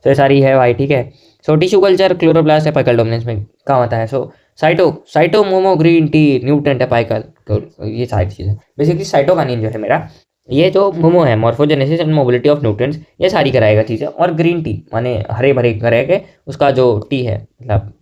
तो ये सारी है भाई, ठीक है। So tissue culture chloroplast apical dominance में काम आता है। सो साइटो मोमो ग्रीन टी न्यूट्रेंट एपिकल ये सारी चीज़ें बेसिकली साइटोकाइनिन जो है मेरा, ये जो मोमो है morphogenesis and mobility of nutrients, ये सारी कराएगा चीज़ें। और ग्रीन टी माने हरे भरे करेगा, उसका जो टी है, मतलब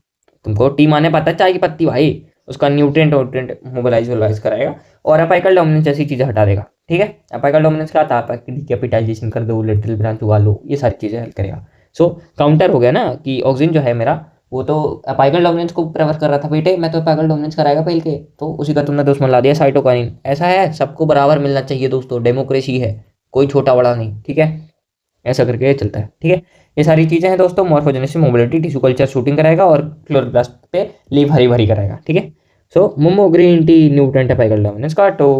तुमको टी माने पता है चाय की पत्ती भाई, उसका न्यूट्रिएंट वोट्रिएंट मोबिलाइज कराएगा। और अपाइकल डोमिनेंस जैसी चीज़ें हटा देगा। ठीक है, अपाइकल डोमिनेंस क्या था, डिकैपिटाइजेशन कर दो, लेटरल ब्रांच उगा लो, ये सारी चीज़ें हेल्प करेगा। सो काउंटर हो गया ना कि ऑक्सीजन जो है मेरा, वो तो अपाइकल डोमिनेंस को प्रेफर कर रहा था बेटे, मैं तो अपाइकल डोमिनेंस कराएगा पहल के, तो उसी का तुमने दुश्मन ला दिया साइटोकाइनिन। ऐसा है, सबको बराबर मिलना चाहिए दोस्तों, डेमोक्रेसी है, कोई छोटा बड़ा नहीं। ठीक है, ऐसा करके चलता है। ठीक है, ये सारी चीज़ें हैं दोस्तों। Morphogenesis, mobility, tissue culture shooting कराएगा और क्लोरोप्लास्ट पे लीव हरी भरी कराएगा। ठीक है, सो मोमो green tea nutrient apical dominance काटो,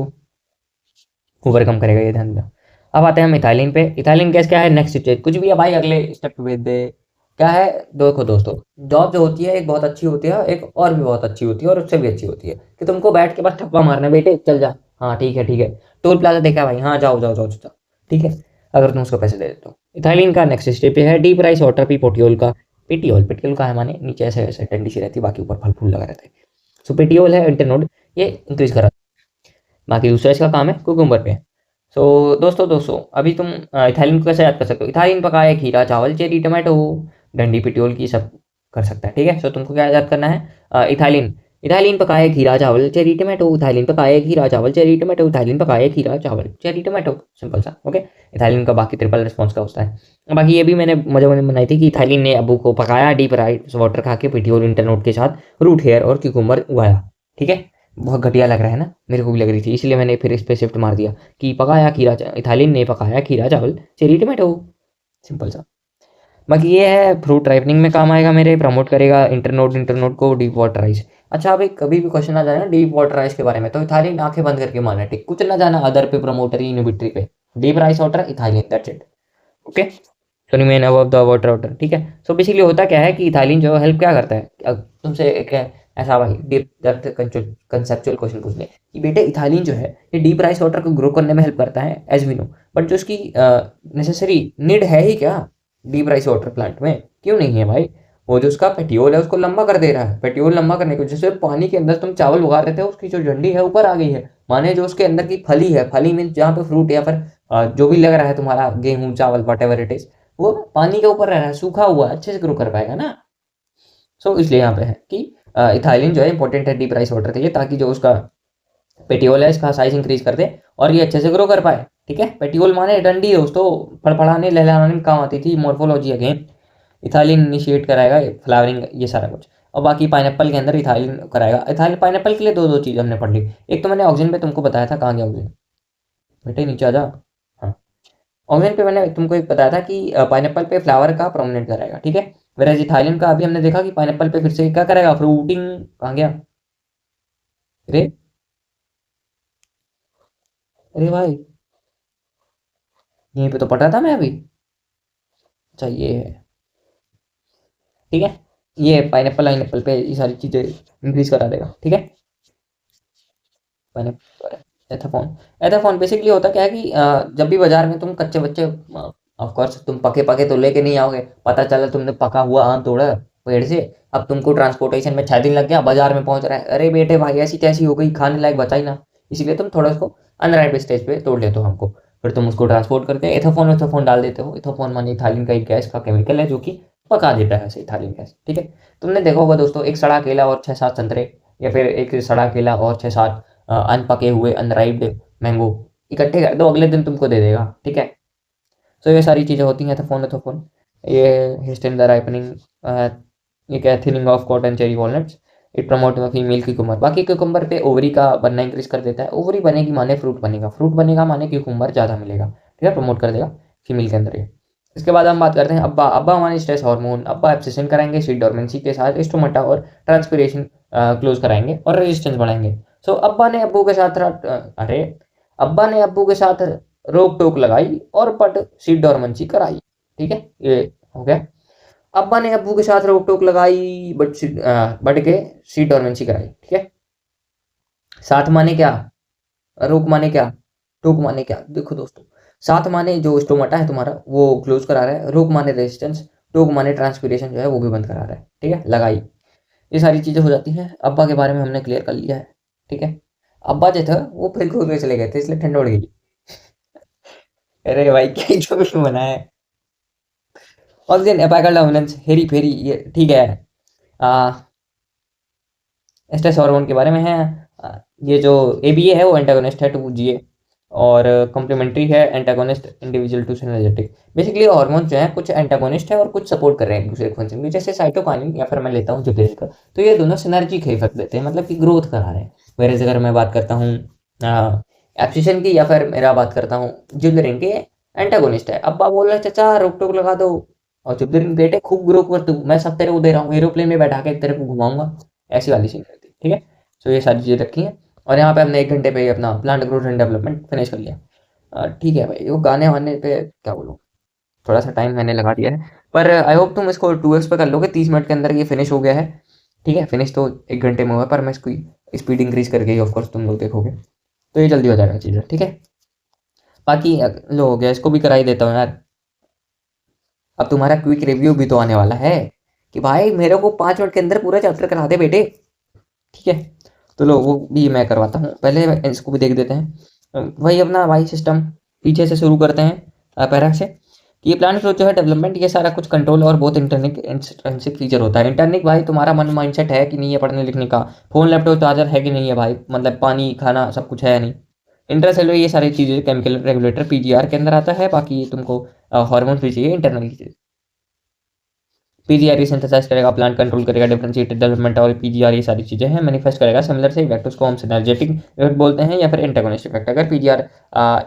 ओवरकम करेगा, ये ध्यान देना। अब आते हैं हम इथाइलिन पे। इथाइलिन गैस क्या है, नेक्स्ट स्टेज कुछ भी है भाई, अगले स्टेप पे दे क्या है। देखो दोस्तों, जॉब जो होती है एक बहुत अच्छी होती है, एक और भी बहुत अच्छी होती है, और उससे भी अच्छी होती है कि तुमको बैठ के बस ठप्पा मारना, बेटे चल जा, हाँ ठीक है ठीक है, टोल प्लाजा देखा भाई, हाँ जाओ जाओ जाओ जाओ। ठीक है, अगर तुम उसको पैसे दे देते हो। इथाइलिन का नेक्स्ट स्टेप है डीप राइस वाटर पी पोटियोल का। पिटियोल, पिटियोल का है माने नीचे ऐसे ऐसे ठंडी सी रहती है, बाकी ऊपर फल फूल लगा रहता है। सो पिटियोल है इंटरनोड, ये इंक्रीज करा। बाकी दूसरा इसका काम है कुकुम्बर पे। सो दोस्तों अभी तुम इथाइलिन को कैसे याद कर सकते हो। इथाइलिन पकाया खीरा चावल चेरी टमाटो, डंडी पिटियोल की सब कर सकता है। ठीक है, सो तुमको क्या याद करना है, इथाइलिन, इथाइलिन पकाए खीरा चावल चेरी टमाटो, इथाइलिन पकाए खीरा चावल चेरी टमाटो, इथाइलिन पकाए खीरा चावल चेरी टमाटो, सिंपल सा। ओके, इथाइलिन का बाकी ट्रिपल रिस्पॉन्स का होता है। बाकी ये भी मैंने मजे मजे बनाई थी कि इथाइलिन ने अबू को पकाया डीप राइस वाटर खा के पिटियोल इंटरनोड के साथ रूट हेयर और क्यूकुम्बर उगाया। ठीक है, बहुत घटिया लग रहा है ना, मेरे को भी लग रही थी, इसलिए मैंने फिर इस पे शिफ्ट मार दिया कि पकाया खीरा इथाइलिन ने पकाया खीरा चावल चेरी टमाटो, सिंपल सा। बाकी ये है फ्रूट राइपनिंग में काम आएगा मेरे, प्रमोट करेगा इंटरनोड इंटरनोड को डीप वाटर राइस। अच्छा, अभी कभी भी क्वेश्चन आ जाए ना डीप वाटर राइस के बारे में, तो इथाइलिन आंखें बंद करके मारना, ठीक, कुछ ना जाना अदर पे, प्रमोटरी इनहिबिटरी पे, deep rice water ethylene, that's it. Okay, so remain above the water water. ठीक है, सो बेसिकली होता क्या है कि इथाइलिन जो हेल्प क्या करता है, तुमसे एक ऐसा भाई डीप डेप्थ कंसेप्चुअल क्वेश्चन पूछ ले कि बेटे इथाइलिन जो है ये डीप राइस वाटर को ग्रो करने में हेल्प करता है एज वी नो, बट जो इसकी नेसेसरी नीड है ही क्या डीप राइस वाटर प्लांट में, क्यों नहीं है भाई। वो जो उसका पेट्योल है उसको लंबा कर दे रहा है, पेट्योल लंबा करने की वजह से पानी के अंदर तुम चावल उगा रहे थे, उसकी जो डंडी है ऊपर आ गई है, माने जो उसके अंदर की फली है, फली मीन जहाँ पे फ्रूट या फिर जो भी लग रहा है तुम्हारा गेहूं चावल वट एवर इट इज, वो पानी के ऊपर रह रहा है, सूखा हुआ, अच्छे से ग्रो कर पाएगा ना। सो इसलिए यहाँ पे है कि इथाइलिन जो है इंपॉर्टेंट है डीप राइस वाटर के लिए, ताकि जो उसका पेटियोल है इसका साइज इंक्रीज कर दे और ये अच्छे से ग्रो कर पाए। ठीक है, पेटियोल माने डंडी दोस्तों, फड़फड़ाने लहलहाने में काम आती थी, मॉर्फोलॉजी अगेन। इथाइलिन इनिशिएट कराएगा फ्लावरिंग, ये सारा कुछ। और बाकी पाइनएप्पल के अंदर इथाइलिन कराएगा। इथाइलिन पाइनएप्पल के लिए दो दो चीज़ हमने पढ़ ली। एक तो मैंने ऑक्सीजन पे तुमको बताया था, कहाँ गया ऑक्सीजन, बेटे नीचे आ जा। हाँ, ऑक्सीजन पे मैंने तुमको एक बताया था कि पाइनएप्पल पे फ्लावर का प्रोमिनेंट कराएगा। ठीक है, वेराज इथाइलिन का अभी हमने देखा कि पाइनएप्पल पे फिर से क्या करेगा, फ्रूटिंग, कहाँ गया, अरे अरे भाई, यहीं पे तो पढ़ रहा था मैं अभी। अच्छा ये है, ठीक है, ये पाइनएप्पल वाइनएप्पल पे ये सारी चीज़ें इंक्रीज करा देगा। ठीक है, पाइनएप्पल, एथाफोन, एथाफोन बेसिकली होता क्या है कि जब भी बाजार में तुम कच्चे बच्चे, ऑफ कोर्स तुम पके पके तो लेके नहीं आओगे, पता चला तुमने पका हुआ आम तोड़ा पेड़ से, अब तुमको ट्रांसपोर्टेशन में 6 दिन लग गया, बाजार में पहुंच रहा है, अरे बेटे भाई ऐसी तैसी हो गई, खाने लायक बचा ही ना, इसलिए तुम थोड़ा उसको अनराइप स्टेज पे तोड़ लेते हो हमको, फिर तुम उसको ट्रांसपोर्ट करके एथोफोन एथोफोन डाल देते हो। एथोफोन मानी इथाइलिन का एक गैस का केमिकल है जो कि पका देता है इथाइलिन गैस। ठीक है, तुमने देखा होगा दोस्तों, एक सड़ा केला और 6-7 संतरे, या फिर एक सड़ा केला और 6-7 अनपके हुए अनराइप्ड मैंगो इकट्ठे कर दो, अगले दिन तुमको दे देगा। ठीक है, सो ये सारी चीज़ें होती हैं एथोफोन, ये हिस्टेन द राइपनिंग, ये क्या thinning of cotton cherry walnuts, it promote female cucumber. बाकी क्यूकम्बर पे ओवरी का बनना इंक्रीज कर देता है, ओवरी बनेगी माने फ्रूट बनेगा, फ्रूट बनेगा माने क्यूकम्बर ज़्यादा मिलेगा। ठीक है, प्रमोट कर देगा फीमेल के अंदर ये। इसके बाद हम बात करते हैं अब्बा। अब्बा माने स्ट्रेस हार्मोन, अब्बा एब्सेशन कराएंगे सीड डोरमेंसी के साथ, स्टोमाटा और ट्रांसपिरेशन क्लोज कराएंगे और रेजिस्टेंस बढ़ाएंगे। सो अब्बा ने अब्बू के साथ अरे अब्बा ने अब्बू के साथ रोक टोक लगाई और बट सीड डोरमेंसी कराई। ठीक है, ये हो गया। अब्बा ने अब्बू के साथ रोक टोक लगाई बट के सीड डोरमेंसी कराई। ठीक है, साथ माने क्या, रोक माने क्या, टोक माने क्या, देखो दोस्तों, साथ माने जो स्टोमाटा है तुम्हारा वो क्लोज करा रहा है, रोक माने रेजिस्टेंस, टोक माने ट्रांसपीरेशन जो है वो भी बंद करा रहा है। ठीक है, लगाई, ये सारी चीज़ें हो जाती हैं। अब्बा के बारे में हमने क्लियर कर लिया है। ठीक है, अब्बा जो था वो फिर कूद में चले गए थे, इसलिए ठंड उड़ गई। अरे भाई क्या ही तो भी बना है। ऑक्सीजन एपिकल डोमिनेंस हेरी फेरी, ये ठीक है। आ, स्ट्रेस हार्मोन के बारे में है। ये जो एबीए है वो एंटागोनिस्ट है टू जीए, और कॉम्प्लीमेंट्री है antagonist individual to synergetic. Basically hormone जो है कुछ एंटागोनिस्ट है और कुछ सपोर्ट कर रहे हैं एक दूसरे फंक्शन में, जैसे साइटोकाइनिन या फिर मैं लेता हूँ जुबेरिल का, तो ये दोनों सिनर्जी का इफेक्ट देते हैं, मतलब कि ग्रोथ करा रहे हैं। वेरेज अगर मैं बात करता हूँ एप्सिशन की, या फिर मेरा बात करता हूँ जुबेरिन के, एंटागोनिस्ट है। अब्बा बोल रहे चाचा रोक टोक लगा दो, और जुबेरिन बेटे खूब ग्रो कर तू, मैं सब तेरे को दे रहा हूँ, एरोप्लेन में बैठा के तेरे को घुमाऊंगा, ऐसी वाली सीन रहती है। ठीक है, तो ये सारी चीज़ें रखी हैं। और यहाँ पे हमने 1 घंटे पे अपना plant growth and development finish कर लिया। ठीक है भाई, वो गाने वाने पे क्या बोलूँ, थोड़ा सा टाइम मैंने लगा दिया है, पर आई होप तुम इसको 2x पे कर लोगे, 30 मिनट के अंदर ये फिनिश हो गया है। ठीक है, फिनिश तो 1 घंटे में हुआ, पर मैं इसकी स्पीड इंक्रीज करके ही ऑफकोर्स तुम लोग देखोगे, तो ये जल्दी हो जाएगा चीज़ें। ठीक है, बाकी लो हो गया, इसको भी करा ही देता हूँ यार। अब तुम्हारा क्विक रिव्यू भी तो आने वाला है, कि भाई मेरे को 5 मिनट के अंदर पूरा चैप्टर करा दे बेटे। ठीक है, तो लो वो भी मैं करवाता हूँ, पहले इसको भी देख देते हैं। वही अपना वाई सिस्टम, पीछे से शुरू करते हैं पैरा से, कि ये प्लान ग्रोथ जो है डेवलपमेंट, ये सारा कुछ कंट्रोल और बहुत इंटरनिक फीचर होता है। इंटरनिक भाई तुम्हारा मन माइंडसेट है कि नहीं है पढ़ने लिखने का, फोन लैपटॉप चार्जर है कि नहीं है भाई, मतलब पानी खाना सब कुछ है या नहीं। इंट्रासेलुलर ये सारी चीज़ें केमिकल रेगुलेटर पीजीआर के अंदर आता है, बाकी तुमको हार्मोन भी चाहिए इंटरनल चीज़। पीजीआर सिंथेसाइज करेगा, प्लांट कंट्रोल करेगा, डिफरेंशिएटेड डेवलपमेंट और पीजीआर ये सारी चीज़ें हैं, मैनिफेस्ट करेगा सिमिलर से इफेक्ट, उसको हम सिनर्जेटिक इफेक्ट बोलते हैं या फिर एंटागोनिस्ट इफेक्ट। अगर पीजीआर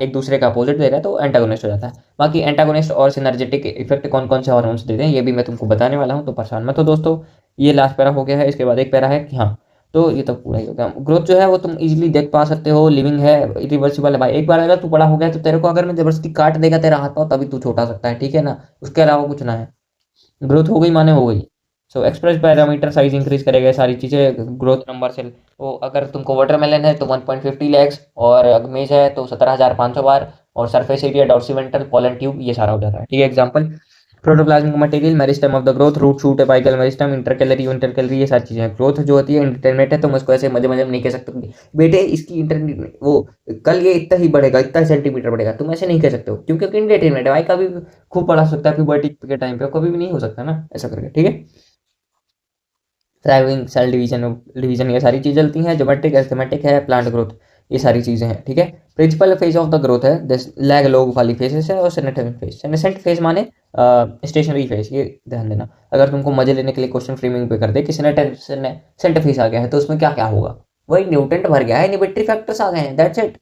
एक दूसरे का अपोजिट दे रहा है तो एंटागोनिस्ट हो जाता है। बाकी एंटागोनिस्ट और सिनर्जेटिक इफेक्ट कौन कौन से हार्मोन्स देते हैं ये भी मैं तुमको बताने वाला हूँ, तो परेशान मत हो दोस्तों। ये लास्ट पैरा हो गया है, इसके बाद एक पैरा है कि हाँ, तो ये तो पूरा ही हो गया। ग्रोथ जो है वो तुम इजीली देख पा सकते हो, लिविंग है, रिवर्सिबल है भाई। एक बार अगर तू बड़ा हो गया तो तेरे को अगर मैं जबरदस्ती काट देगा तेरा हाथ पाँव तभी तू छोटा सकता है, ठीक है ना, उसके अलावा कुछ ना है। ग्रोथ हो गई माने हो गई। सो एक्सप्रेस पैरामीटर साइज इंक्रीज करेगा, ये सारी चीज़ें ग्रोथ नंबर से। वो अगर तुमको वाटरमेलन है तो 1.50 लैक्स, और मेज है तो 17,500 बार, और सरफेस एरिया डॉर्सिमेंटल पोलन ट्यूब ये सारा हो जाता है। ठीक है, example protoplasmic material, meristem of the growth, root shoot, apical meristem, intercalary intercalary, ये सारी चीज़ें हैं। ग्रोथ जो होती है इंटरनेट है, तुम उसको ऐसे मजे मजे में नहीं कह सकते बेटे इसकी इंटरनेट वो कल ये इतना ही बढ़ेगा, इतना सेंटीमीटर बढ़ेगा, तुम ऐसे नहीं कह सकते हो, क्योंकि इंटरनेट है भाई, कभी भी खूब बढ़ा सकता है प्यूबर्टी के टाइम पे, कभी भी नहीं हो सकता ना ऐसा करके। ठीक है, थ्राइविंग, सेल डिवीजन डिवीजन ये सारी चीज़ें चलती हैं। ज्योमेट्रिक अर्थमेटिक है, प्लांट ग्रोथ, ये सारी चीज़ें हैं। ठीक है, principal phase of the growth है दिस लैग लोग वाली फेजेस है, और सेनेटेंट फेज, सेनेसेंट फेज माने स्टेशनरी फेज, ये ध्यान देना। अगर तुमको मजे लेने के लिए क्वेश्चन फ्रेमिंग पे कर दे कि सेनेसेंट फेज आ गया है तो उसमें क्या क्या होगा, वही न्यूटेंट भर गया है, इनिबिटरी फैक्टर्स आ गए हैं, दैट्स इट।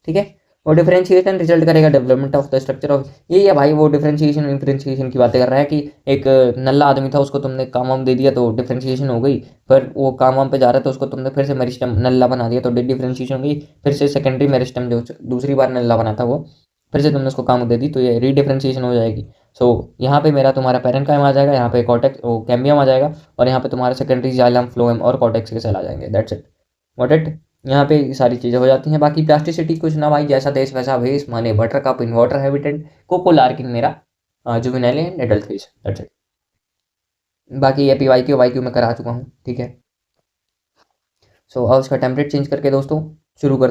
ठीक है, वो डिफरेंशिएशन रिजल्ट करेगा development of the structure of, ये है भाई वो डिफरेंशिएशन डिफरेंशिएशन की बातें कर रहा है, कि एक नल्ला आदमी था उसको तुमने काम वाम दे दिया तो डिफरेंशिएशन हो गई, फिर वो काम वाम पे जा रहा था उसको तुमने फिर से मेरिस्टम नल्ला बना दिया तो डिफरेंशिएशन हो गई, फिर से सेकेंडरी मेरिस्टम जो दूसरी बार नल्ला बना था वो फिर से तुमने उसको काम दे दी तो ये रीडिफरेंशिएशन हो जाएगी। सो यहाँ पे मेरा तुम्हारा पेरेंकाइम आ जाएगा, यहाँ पे कॉर्टेक्स वो कैम्बियम आ जाएगा, और यहाँ पे तुम्हारा सेकेंडरी जाइलम फ्लोएम और कॉर्टेक्स के सेल आ जाएंगे, दैट्स इट, गॉट इट। यहाँ पे सारी चीज़ें हो जाती हैं। बाकी प्लास्टिसिटी कुछ ना भाई, जैसा देश वैसा भेष, माने buttercup in water habitant कोको लार्किन मेरा juvenile and adult phase, that's it. बाकी एपी वाई क्यू मैं करा चुका हूँ। ठीक है, सो अब उसका टेम्पलेट चेंज करके दोस्तों शुरू कर